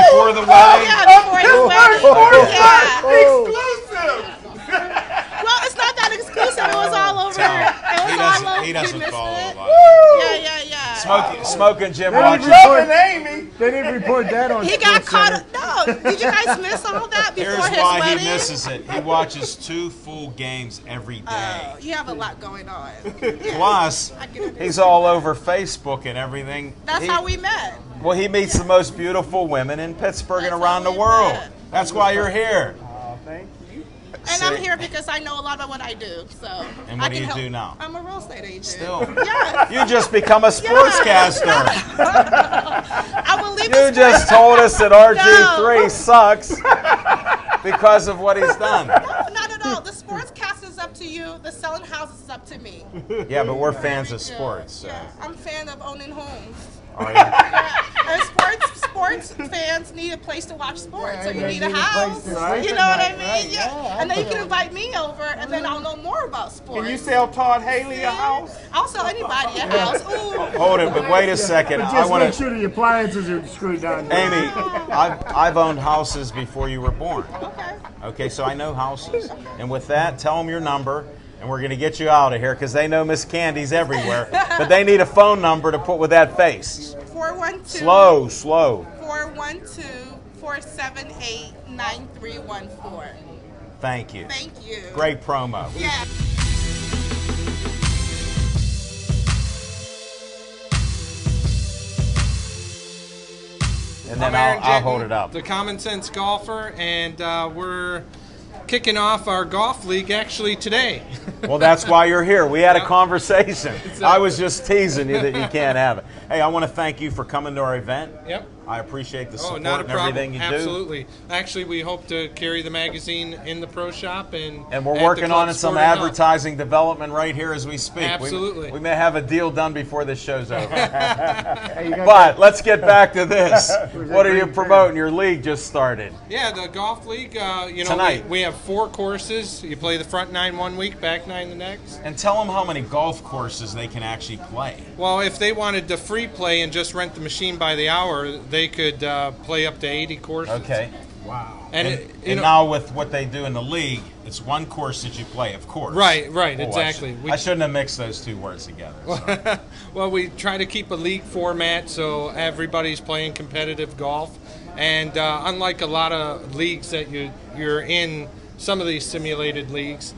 before the Oh wedding? yeah, before the wedding. Yeah. Exclusive. Well, it's not that exclusive. It was all over. Tell him. It was all over. He doesn't You missed follow it? a lot. Yeah. Smoking Jim They watches. didn't report Amy. They didn't report that on He got SportsCenter. caught up. No, did you guys miss all that before Here's his why wedding? he misses it. He watches 2 full games every day. Oh, you have a lot going on. Yeah. Plus, I can understand. he's all over Facebook and everything. That's how we met. Well, he meets the most beautiful women in Pittsburgh and That's around how the we world. met. That's why you're here. Oh, thank you. And I'm See? here because I know a lot about what I do. So. And I what do can you help. do now? I'm a real estate agent. Still. Yeah. You just become a sportscaster. I will leave You the just told us that RG3 sucks because of what he's done. No, not at all. The sportscast is up to you. The selling houses is up to me. Yeah, but we're fans of sports. So. Yeah, I'm a fan of owning homes. Are you? Yeah. And sports fans need a place to watch sports, so you they need a need a place house. to You sleep know at what I night, mean? right? Yeah. Yeah, And then you can absolutely. invite me over, and then I'll know more about sports. Can you sell Todd Haley a house? I'll sell anybody a house. Ooh. Hold it, but wait a second. But I just want make to. sure the appliances are screwed down. Amy, I've owned houses before you were born. Okay. Okay, so I know houses. And with that, tell them your number, and we're going to get you out of here because they know Miss Candy's everywhere. But they need a phone number to put with that face. 412. Slow. 412-478-9314. Thank you. Thank you. Great promo. Yeah. And then I'm Aaron I'll Jensen, hold it up. The Common Sense Golfer, and we're kicking off our golf league actually today. Well, that's why you're here. We had a conversation. I was just teasing you that you can't have it. Hey, I want to thank you for coming to our event. Yep. I appreciate the support not a and problem. everything you do. Absolutely. Actually, we hope to carry the magazine in the pro shop and we're at working the Club on some Sporting Hub. advertising development right here as we speak. Absolutely. We may have a deal done before this show's over. Hey, you got But let's get back to this. What are you promoting? Your league just started. Yeah, the golf league. Tonight. We have 4 courses. You play the front 9 one week, back 9 the next. And tell them how many golf courses they can actually play. Well, if they wanted to free play and just rent the machine by the hour, they could play up to 80 courses. Okay. Wow. And now with what they do in the league, it's one course that you play, of course. Right, Oh, exactly. I shouldn't have mixed those two words together. So. Well, we try to keep a league format so everybody's playing competitive golf. And unlike a lot of leagues that you're in, some of these simulated leagues,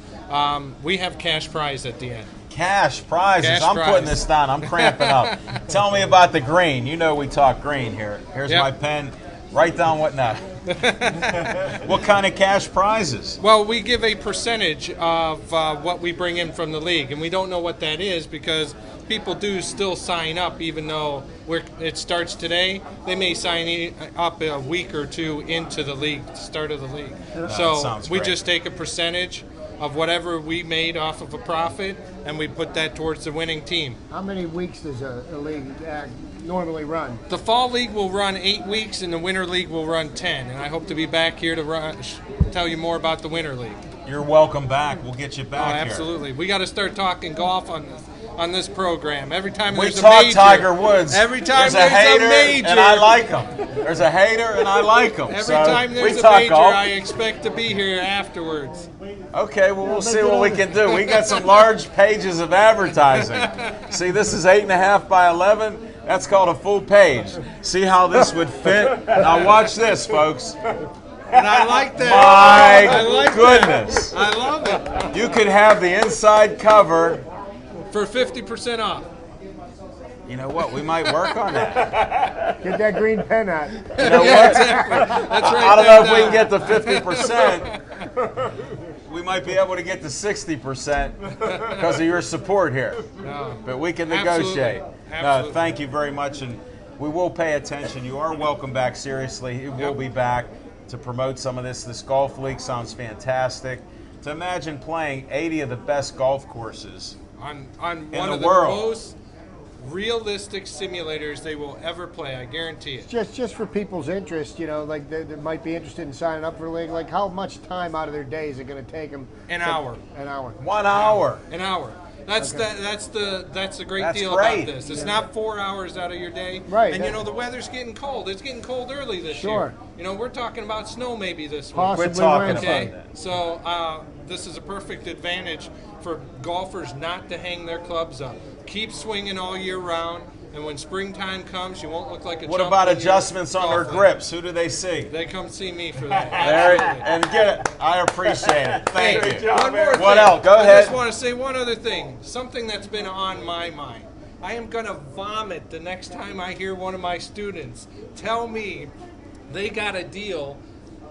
we have cash prize at the end. Cash prizes. Cash I'm prize. putting this down. I'm cramping up. Tell me about the green. You know we talk green here. Here's Yep. my pen. Write down what now. What kind of cash prizes? Well, we give a percentage of what we bring in from the league, and we don't know what that is because people do still sign up even though it starts today. They may sign up a week or two into the league, start of the league. So we just take a percentage of whatever we made off of a profit, and we put that towards the winning team. How many weeks does a league normally run? The fall league will run 8 weeks, and the winter league will run 10. And I hope to be back here to tell you more about the winter league. You're welcome back. We'll get you back here. Absolutely. We got to start talking golf on this program. Every time We there's a talk major, Tiger Woods. Every time there's a hater, major, and I like him. There's a hater, and I like him. Every time there's a major, I expect to be here afterwards. Okay, well, we'll see what we can do. We got some large pages of advertising. See, this is 8.5 by 11. That's called a full page. See how this would fit? Now watch this, folks. And I like that. My I like goodness. That. I love it. You could have the inside cover. For 50% off. You know what? We might work on that. Get that green pen out. You know what? That's right. I don't know if we can get to 50%. We might be able to get to 60% because of your support here. No. But we can Absolutely. negotiate. Absolutely. No, thank you very much, and we will pay attention. You are welcome back. Seriously, you will be back to promote some of this. This golf league sounds fantastic. To imagine playing 80 of the best golf courses on in one the of the world. most realistic simulators they will ever play. I guarantee it. Just for people's interest, like they might be interested in signing up for a league. Like, how much time out of their day is it going to take them? An hour. An hour. 1 hour. An hour. That's the great That's deal great. about this. It's not 4 hours out of your day. Right. And the weather's getting cold. It's getting cold early this Sure. year. We're talking about snow maybe this week. Possibly Quit talking Wednesday. about that. So this is a perfect advantage for golfers not to hang their clubs up. Keep swinging all year round, and when springtime comes, you won't look like a What chump about when you're adjustments on their golfing. grips? Who do they see? They come see me for that. There, Absolutely. and get it. I appreciate it. Thank Hey, you. one more What thing. else? Go I ahead. just want to say one other thing. Something that's been on my mind. I am going to vomit the next time I hear one of my students tell me they got a deal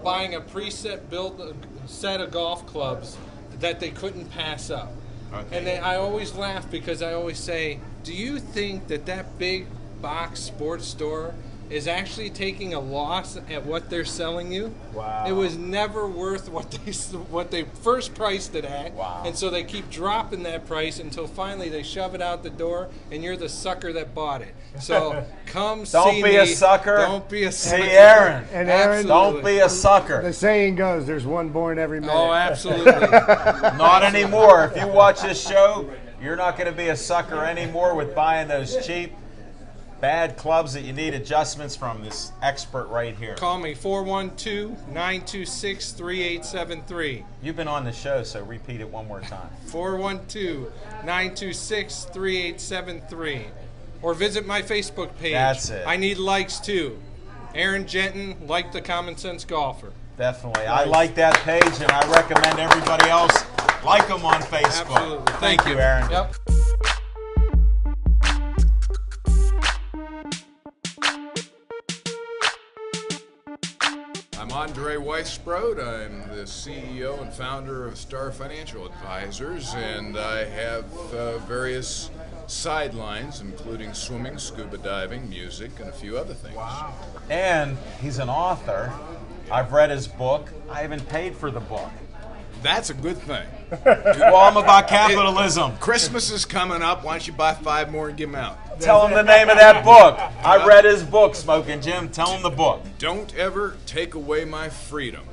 buying a preset built set of golf clubs that they couldn't pass up. Okay. And I always laugh because I always say, do you think that big box sports store is actually taking a loss at what they're selling you? Wow. It was never worth what they first priced it at. Wow. And so they keep dropping that price until finally they shove it out the door, and you're the sucker that bought it. So come see me. Don't be a sucker. Don't be a sucker. See Aaron. And Aaron, Don't be a sucker. the saying goes, there's one born every minute. Oh, absolutely. Not anymore. If you watch this show, you're not going to be a sucker anymore with buying those cheap, bad clubs that you need adjustments from this expert right here. Call me 412-926-3873. You've been on the show, so repeat it one more time. 412-926-3873. Or visit my Facebook page. That's it. I need likes too. Aaron Jenton, like the Common Sense Golfer. Definitely. I like that page, and I recommend everybody else like them on Facebook. Absolutely. Thank you, Aaron. Yep. I'm Andre Weissbrod. I'm the CEO and founder of Star Financial Advisors, and I have various sidelines, including swimming, scuba diving, music, and a few other things. Wow. And he's an author. I've read his book. I haven't paid for the book. That's a good thing. Well, I'm about capitalism. Christmas is coming up. Why don't you buy 5 more and give them out? Tell him the name of that book. I read his book, Smoking Jim. Tell him the book. Don't Ever Take Away My Freedom.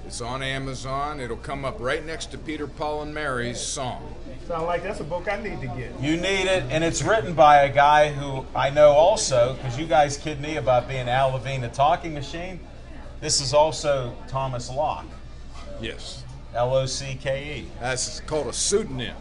It's on Amazon. It'll come up right next to Peter, Paul, and Mary's song. Sound like that's a book I need to get. You need it, and it's written by a guy who I know also, because you guys kid me about being Al Levine, the talking machine. This is also Thomas Locke. Yes. L-O-C-K-E. That's called a pseudonym.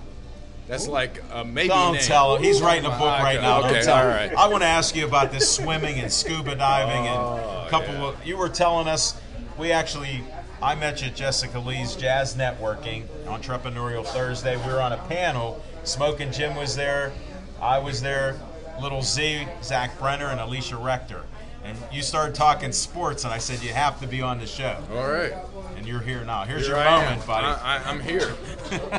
That's like a maybe Don't name. tell him. He's writing a book right now. Okay, Don't tell all him. right. I want to ask you about this swimming and scuba diving and a couple of. You were telling us. I met you at Jessica Lee's Jazz Networking Entrepreneurial Thursday. We were on a panel. Smoking Jim was there. I was there. Little Z, Zach Brenner, and Alicia Rector. And you started talking sports, and I said you have to be on the show. All right. And you're here now. Here's Here your I moment, am. buddy. I'm here.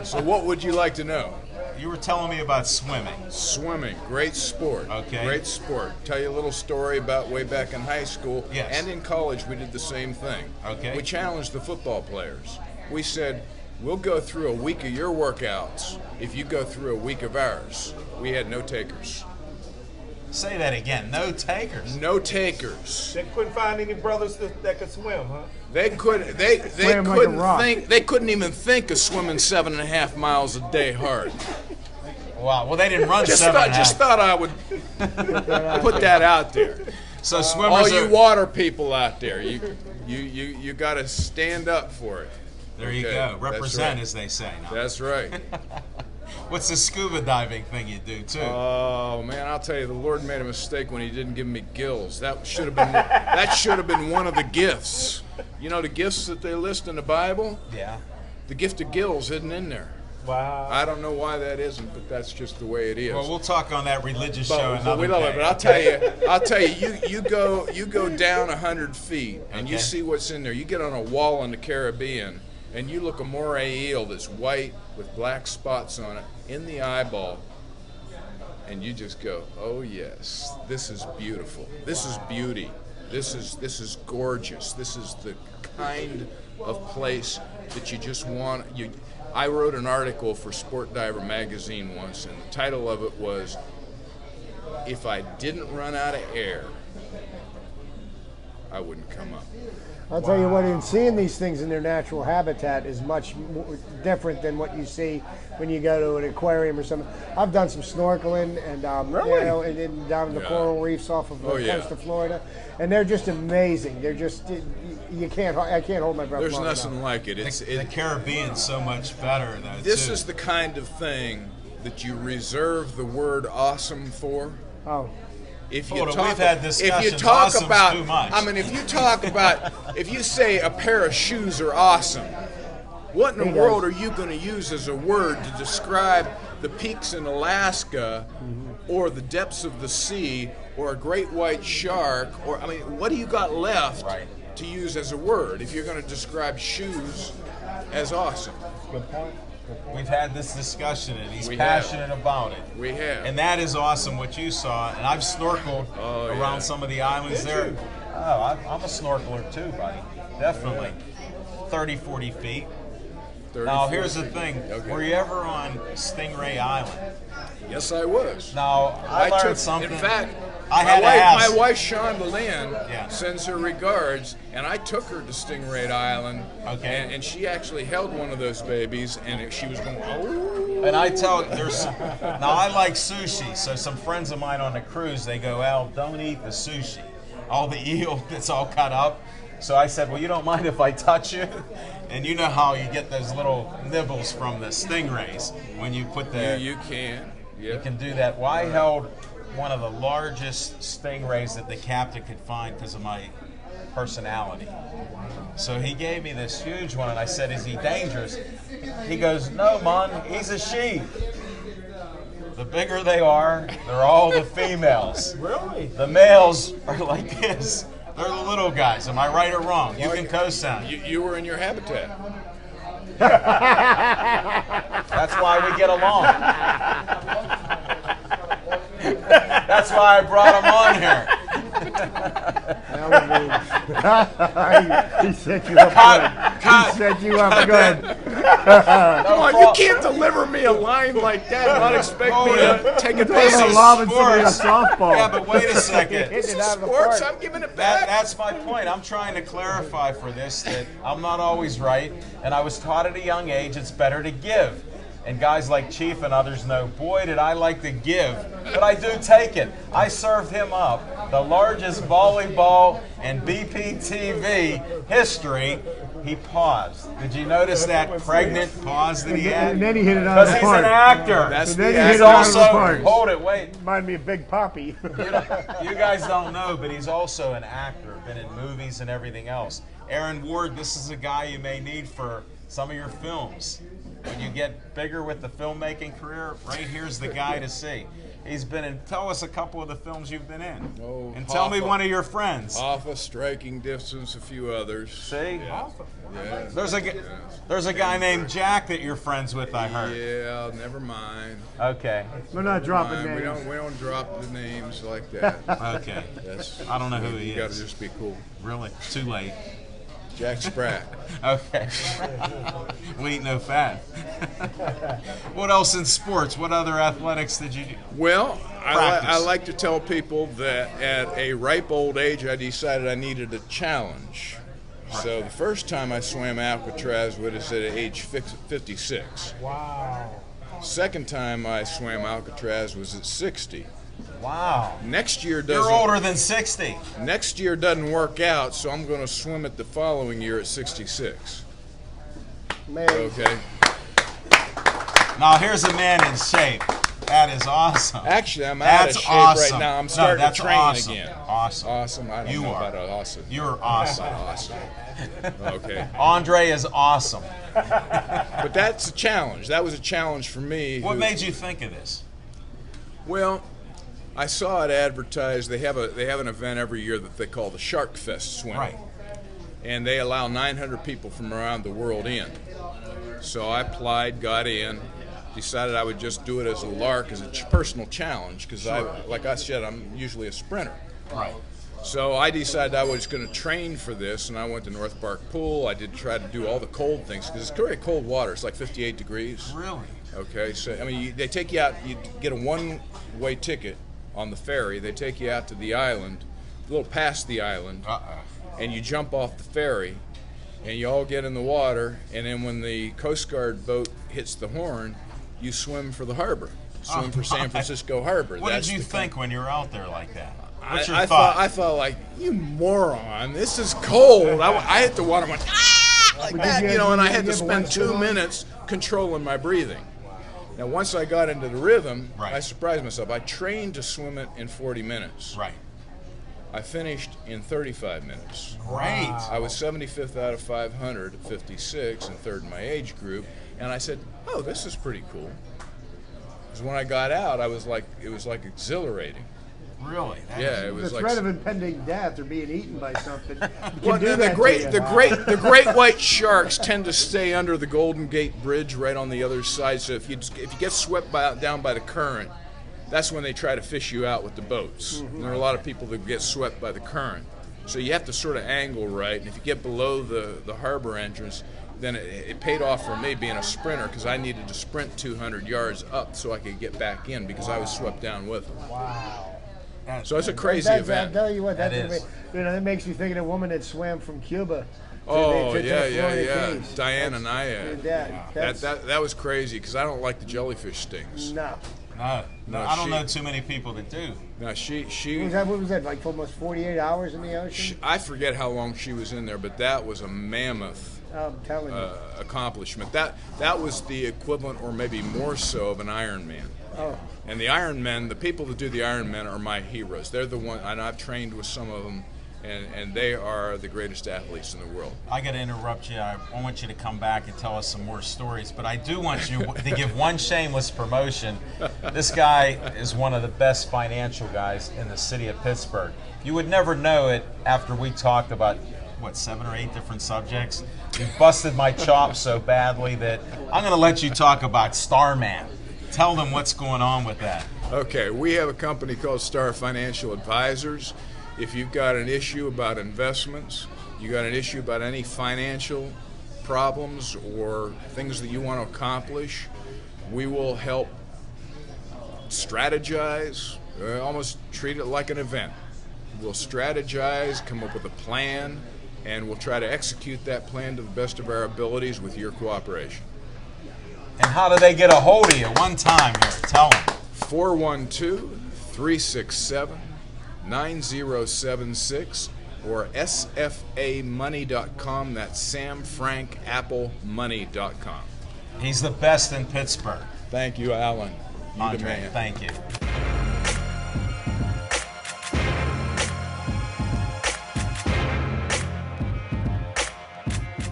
So what would you like to know? You were telling me about swimming. Swimming, great sport. Okay. Great sport. Tell you a little story about way back in high school. Yes. And in college, we did the same thing. Okay. We challenged the football players. We said, we'll go through a week of your workouts if you go through a week of ours. We had no takers. Say that again. No takers. No takers. They couldn't find any brothers that could swim, huh? They couldn't they couldn't even think of swimming 7.5 miles a day hard. Wow. Well, they didn't run Just 7.5. just thought I would put that out there. So swimmers All you are- water people out there, you got to stand up for it. There you Okay, go. that's Represent, right. as they say. Now. That's right. What's the scuba diving thing you do too? Oh man, I'll tell you, the Lord made a mistake when He didn't give me gills. That should have been one of the gifts. You know the gifts that they list in the Bible? Yeah. The gift of gills isn't in there. Wow. I don't know why that isn't, but that's just the way it is. Well, we'll talk on that religious show But another we love day. it. But I'll tell you, you go down 100 feet and you Okay. see what's in there. You get on a wall in the Caribbean and you look a moray eel that's white with black spots on it in the eyeball, and you just go, oh yes, this is beautiful. This is beauty. This is gorgeous. This is the kind of place that you just want. I wrote an article for Sport Diver magazine once, and the title of it was, "If I didn't run out of air, I wouldn't come up." I'll tell you what, in seeing these things in their natural habitat is much more different than what you see when you go to an aquarium or something. I've done some snorkeling and down in the coral reefs off of the coast of Florida, and they're just amazing. They're just I can't hold my breath. There's long nothing enough. like it. The Caribbean's so much better though. This too. is the kind of thing that you reserve the word awesome for. Oh. If Hold on, we've had discussions. if you talk Awesome's about, too much. I mean, if you talk about, if you say a pair of shoes are awesome, what in the world are you going to use as a word to describe the peaks in Alaska, or the depths of the sea, or a great white shark, or I mean, what do you got left to use as a word if you're going to describe shoes as awesome? Good point. We've had this discussion, and he's We passionate have. about it. We have. And that is awesome what you saw. And I've snorkeled around some of the islands there. you? Oh, I'm a snorkeler too, buddy. Definitely. 30, 40 feet. 30, Now, 40 here's the feet. thing. Okay. Were you ever on Stingray Island? Yes, I was. Now, I learned something. In fact, I had to ask. my wife Shonda Lynn Yeah. sends her regards, and I took her to Stingray Island. Okay. And she actually held one of those babies, and she was going, oh. And I tell now I like sushi, so some friends of mine on the cruise, they go, Al, don't eat the sushi. All the eel that's all cut up. So I said, well, you don't mind if I touch you? And you know how you get those little nibbles from the stingrays when you put the... You can. Yeah. You can do that. Well, I held one of the largest stingrays that the captain could find because of my personality. So he gave me this huge one, and I said, is he dangerous? He goes, no, man, he's a she. The bigger they are, they're all the females. Really? The males are like this. They're the little guys. Am I right or wrong? You can co-sign. You were in your habitat. That's why we get along. That's why I brought him on here. He set you up good. He set you up good. Come on, you can't deliver me a line like that and not expect me to take it back. softball. Yeah, but wait a second. This is sports. I'm giving it back. That's my point. I'm trying to clarify for this that I'm not always right, and I was taught at a young age it's better to give. And guys like Chief and others know, boy, did I like to give, but I do take it. I served him up the largest volleyball in BPTV history. He paused. Did you notice that pregnant pause that he had? And then he hit it out of the Because park. he's an actor. He's also, hold it, wait. Remind me of Big Poppy. You guys don't know, but he's also an actor, been in movies and everything else. Aaron Ward, this is a guy you may need for some of your films. When you get bigger with the filmmaking career, right here's the guy to see. He's been in, tell us a couple of the films you've been in. Oh, and tell me one of your friends. Hoffa, Striking Distance, a few others. See? Yeah. Yeah. There's a guy named Jack that you're friends with, I heard. Yeah, never mind. Okay. We're not dropping names. We don't drop the names like that. Okay. I don't know who he is. You got to just be cool. Really? Too late. Jack Spratt. Okay. We ain't no fat. What else in sports? What other athletics did you do? Well, I like to tell people that at a ripe old age, I decided I needed a challenge. Right. So the first time I swam Alcatraz was at age 56. Wow. Second time I swam Alcatraz was at 60. Wow. Next year doesn't. You're older than 60. Next year doesn't work out, so I'm going to swim it the following year at 66. Man. Okay. Now here's a man in shape. That is awesome. Actually, I'm out of shape right now. I'm starting to train again. Awesome. Awesome. I don't know about awesome. You're awesome. Awesome. Okay. Andre is awesome. But that's a challenge. That was a challenge for me. What made you think of this? Well, I saw it advertised. They have an event every year that they call the Shark Fest swim. Right. And they allow 900 people from around the world in. So I applied, got in, decided I would just do it as a lark, as a personal challenge, because like I said, I'm usually a sprinter. Right. So I decided I was going to train for this, and I went to North Park Pool. I did try to do all the cold things, because it's very cold water. It's like 58 degrees. Really? Okay, so I mean, they take you out. You get a one-way ticket on the ferry. They take you out to the island, a little past the island, and you jump off the ferry, and you all get in the water. And then when the Coast Guard boat hits the horn, you swim for the harbor. Swim for San Francisco Harbor. What did you think when you were out there like that? What's your I thought? thought like, you moron, this is cold. I hit the water and went, like that, and I had to spend 2 minutes controlling my breathing. Now, once I got into the rhythm, I surprised myself. I trained to swim it in 40 minutes. Right. I finished in 35 minutes. Great. I was 75th out of 500 at 56 and third in my age group. And I said, oh, this is pretty cool. Because when I got out, it was like exhilarating. Really? Yeah, it was the like threat of impending death or being eaten by something. Well, the great white sharks tend to stay under the Golden Gate Bridge right on the other side. So if you get swept down by the current, that's when they try to fish you out with the boats. Mm-hmm. And there are a lot of people that get swept by the current. So you have to sort of angle right. And if you get below the harbor entrance, then it paid off for me being a sprinter, because I needed to sprint 200 yards up so I could get back in, because I was swept down with them. Wow. So it's a crazy event. I'll tell you what, that makes me think of the woman that swam from Cuba. Yeah. Diana Naya. That was crazy, because I don't like the jellyfish stings. No, I don't know too many people that do. No, she. What was that? Like almost 48 hours in the ocean? I forget how long she was in there, but that was a mammoth accomplishment. That was the equivalent, or maybe more so, of an Ironman. Oh. And the Ironmen, the people that do the Ironmen are my heroes. They're the one, and I've trained with some of them, and they are the greatest athletes in the world. I got to interrupt you. I want you to come back and tell us some more stories, but I do want you to give one shameless promotion. This guy is one of the best financial guys in the city of Pittsburgh. You would never know it after we talked about, 7 or 8 different subjects. You busted my chops so badly that I'm going to let you talk about Starman. Tell them what's going on with that. Okay, we have a company called Star Financial Advisors. If you've got an issue about investments, you got an issue about any financial problems or things that you want to accomplish, we will help strategize, almost treat it like an event. We'll strategize, come up with a plan, and we'll try to execute that plan to the best of our abilities with your cooperation. And how do they get a hold of you? One time here, tell them. 412-367-9076 or sfamoney.com. That's SamFrankAppleMoney.com. He's the best in Pittsburgh. Thank you, Alan. You Andre, the man. thank you.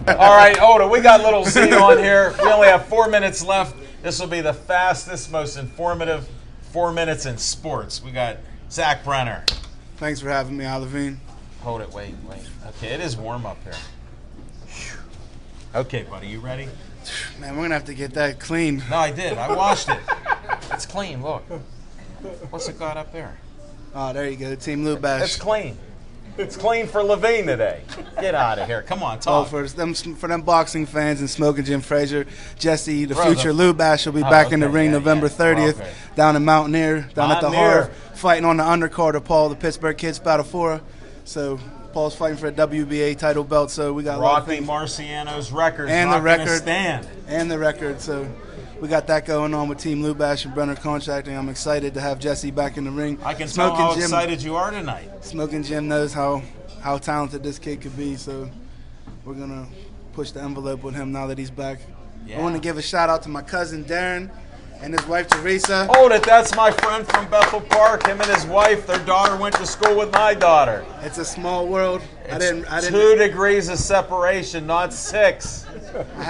All right, Oda, we got little Z on here. We only have 4 minutes left. This will be the fastest, most informative 4 minutes in sports. We got Zach Brenner. Thanks for having me, Olivine. Hold it, wait. Okay, it is warm up here. Okay, buddy, you ready? Man, we're going to have to get that clean. No, I did. I washed it. It's clean, look. What's it got up there? Oh, there you go, Team Lubash. It's clean. It's clean for Levine today. Get out of here. Come on, talk. Oh, for them boxing fans and Smoking Jim Frazier, Jesse, the future Lubash, will be back in the ring November 30th down in Mountaineer, down at the Harv, fighting on the undercard of Paul, the Pittsburgh Kids Battle 4. So Paul's fighting for a WBA title belt. So we got Rocky Marciano's records and the record stand. And the record. So we got that going on with Team Lubash and Brenner Contracting. I'm excited to have Jesse back in the ring. I can tell how excited you are tonight. Smoking Jim knows how talented this kid could be, so we're going to push the envelope with him now that he's back. Yeah. I want to give a shout-out to my cousin Darren and his wife Teresa. Hold it, that's my friend from Bethel Park. Him and his wife, their daughter went to school with my daughter. It's a small world. I didn't 2 degrees of separation, not 6.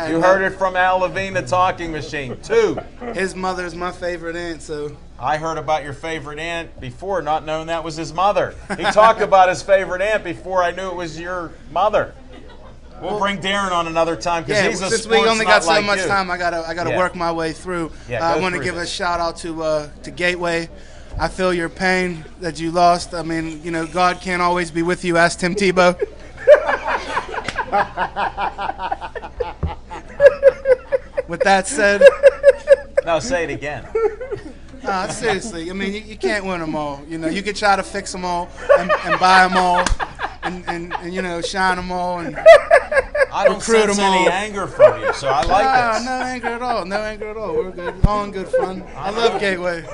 You heard it from Al Levine, the talking machine. 2. His mother is my favorite aunt, so. I heard about your favorite aunt before, not knowing that was his mother. He talked about his favorite aunt before I knew it was your mother. We'll bring Darren on another time because he's a since sports we only got so like much you. time, I gotta work my way through. I want to give a shout out to Gateway. I feel your pain that you lost. I mean, God can't always be with you. Ask Tim Tebow. With that said, no, say it again. No, seriously. I mean, you can't win them all. You can try to fix them all and buy them all and shine them all and I don't sense any anger from you, so I like this. No anger at all. No anger at all. We're good. All in good fun. I love Gateway.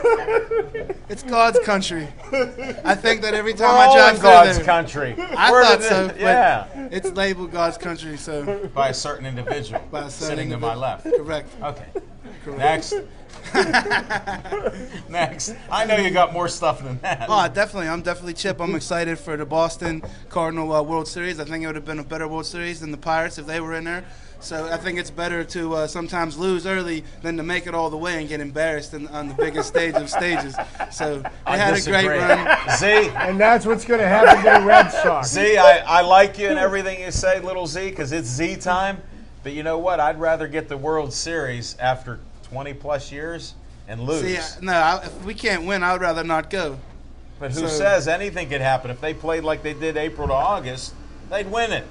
It's God's country. I think that every time I drive through God's there, country. I thought so. Yeah. But it's labeled God's country, so by a certain individual sitting to my left. Correct. Okay. Correct. Next. I know you got more stuff than that. Oh, definitely. I'm definitely Chip. I'm excited for the Boston Cardinal World Series. I think it would have been a better World Series than the Pirates if they were in there. So I think it's better to sometimes lose early than to make it all the way and get embarrassed on the biggest stage of stages. So they had a great run. Z. And that's what's going to happen to the Red Sox. Z, I like you and everything you say, little Z, because it's Z time. But you know what? I'd rather get the World Series after 20-plus years and lose. See, if we can't win, I would rather not go. But who says anything could happen? If they played like they did April to August, they'd win it.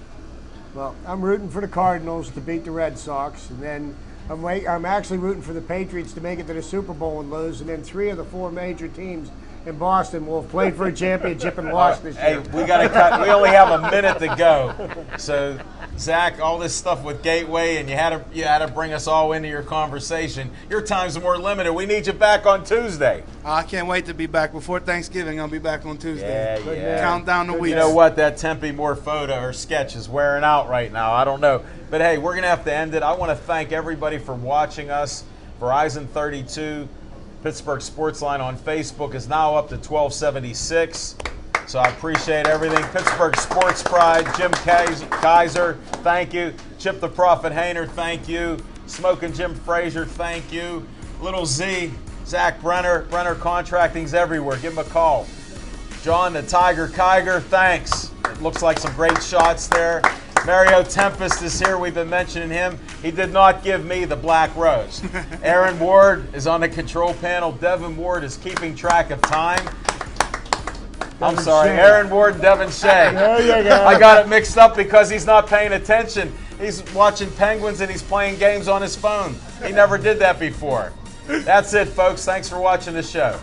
Well, I'm rooting for the Cardinals to beat the Red Sox, and then I'm actually rooting for the Patriots to make it to the Super Bowl and lose, and then 3 of the 4 major teams in Boston will have played for a championship and lost this year. Hey, we got to cut. We only have a minute to go. So, Zach, all this stuff with Gateway, and you had to bring us all into your conversation. Your time's more limited. We need you back on Tuesday. I can't wait to be back. Before Thanksgiving, I'll be back on Tuesday. Yeah. Count down the weeks. You know what? That Tempe Moore photo or sketch is wearing out right now. I don't know. But, hey, we're going to have to end it. I want to thank everybody for watching us. Verizon 32, Pittsburgh Sportsline on Facebook is now up to 1276. So I appreciate everything. Pittsburgh Sports Pride, Jim Kaiser, thank you. Chip the Prophet Hayner, thank you. Smoking Jim Frazier, thank you. Little Z, Zach Brenner, Brenner Contracting's everywhere. Give him a call. John the Tiger Kiger, thanks. It looks like some great shots there. Mario Tempest is here. We've been mentioning him. He did not give me the black rose. Aaron Ward is on the control panel. Devin Ward is keeping track of time. I'm sorry, Aaron Ward and Devin Shea. There you go. I got it mixed up because he's not paying attention. He's watching Penguins and he's playing games on his phone. He never did that before. That's it, folks. Thanks for watching the show.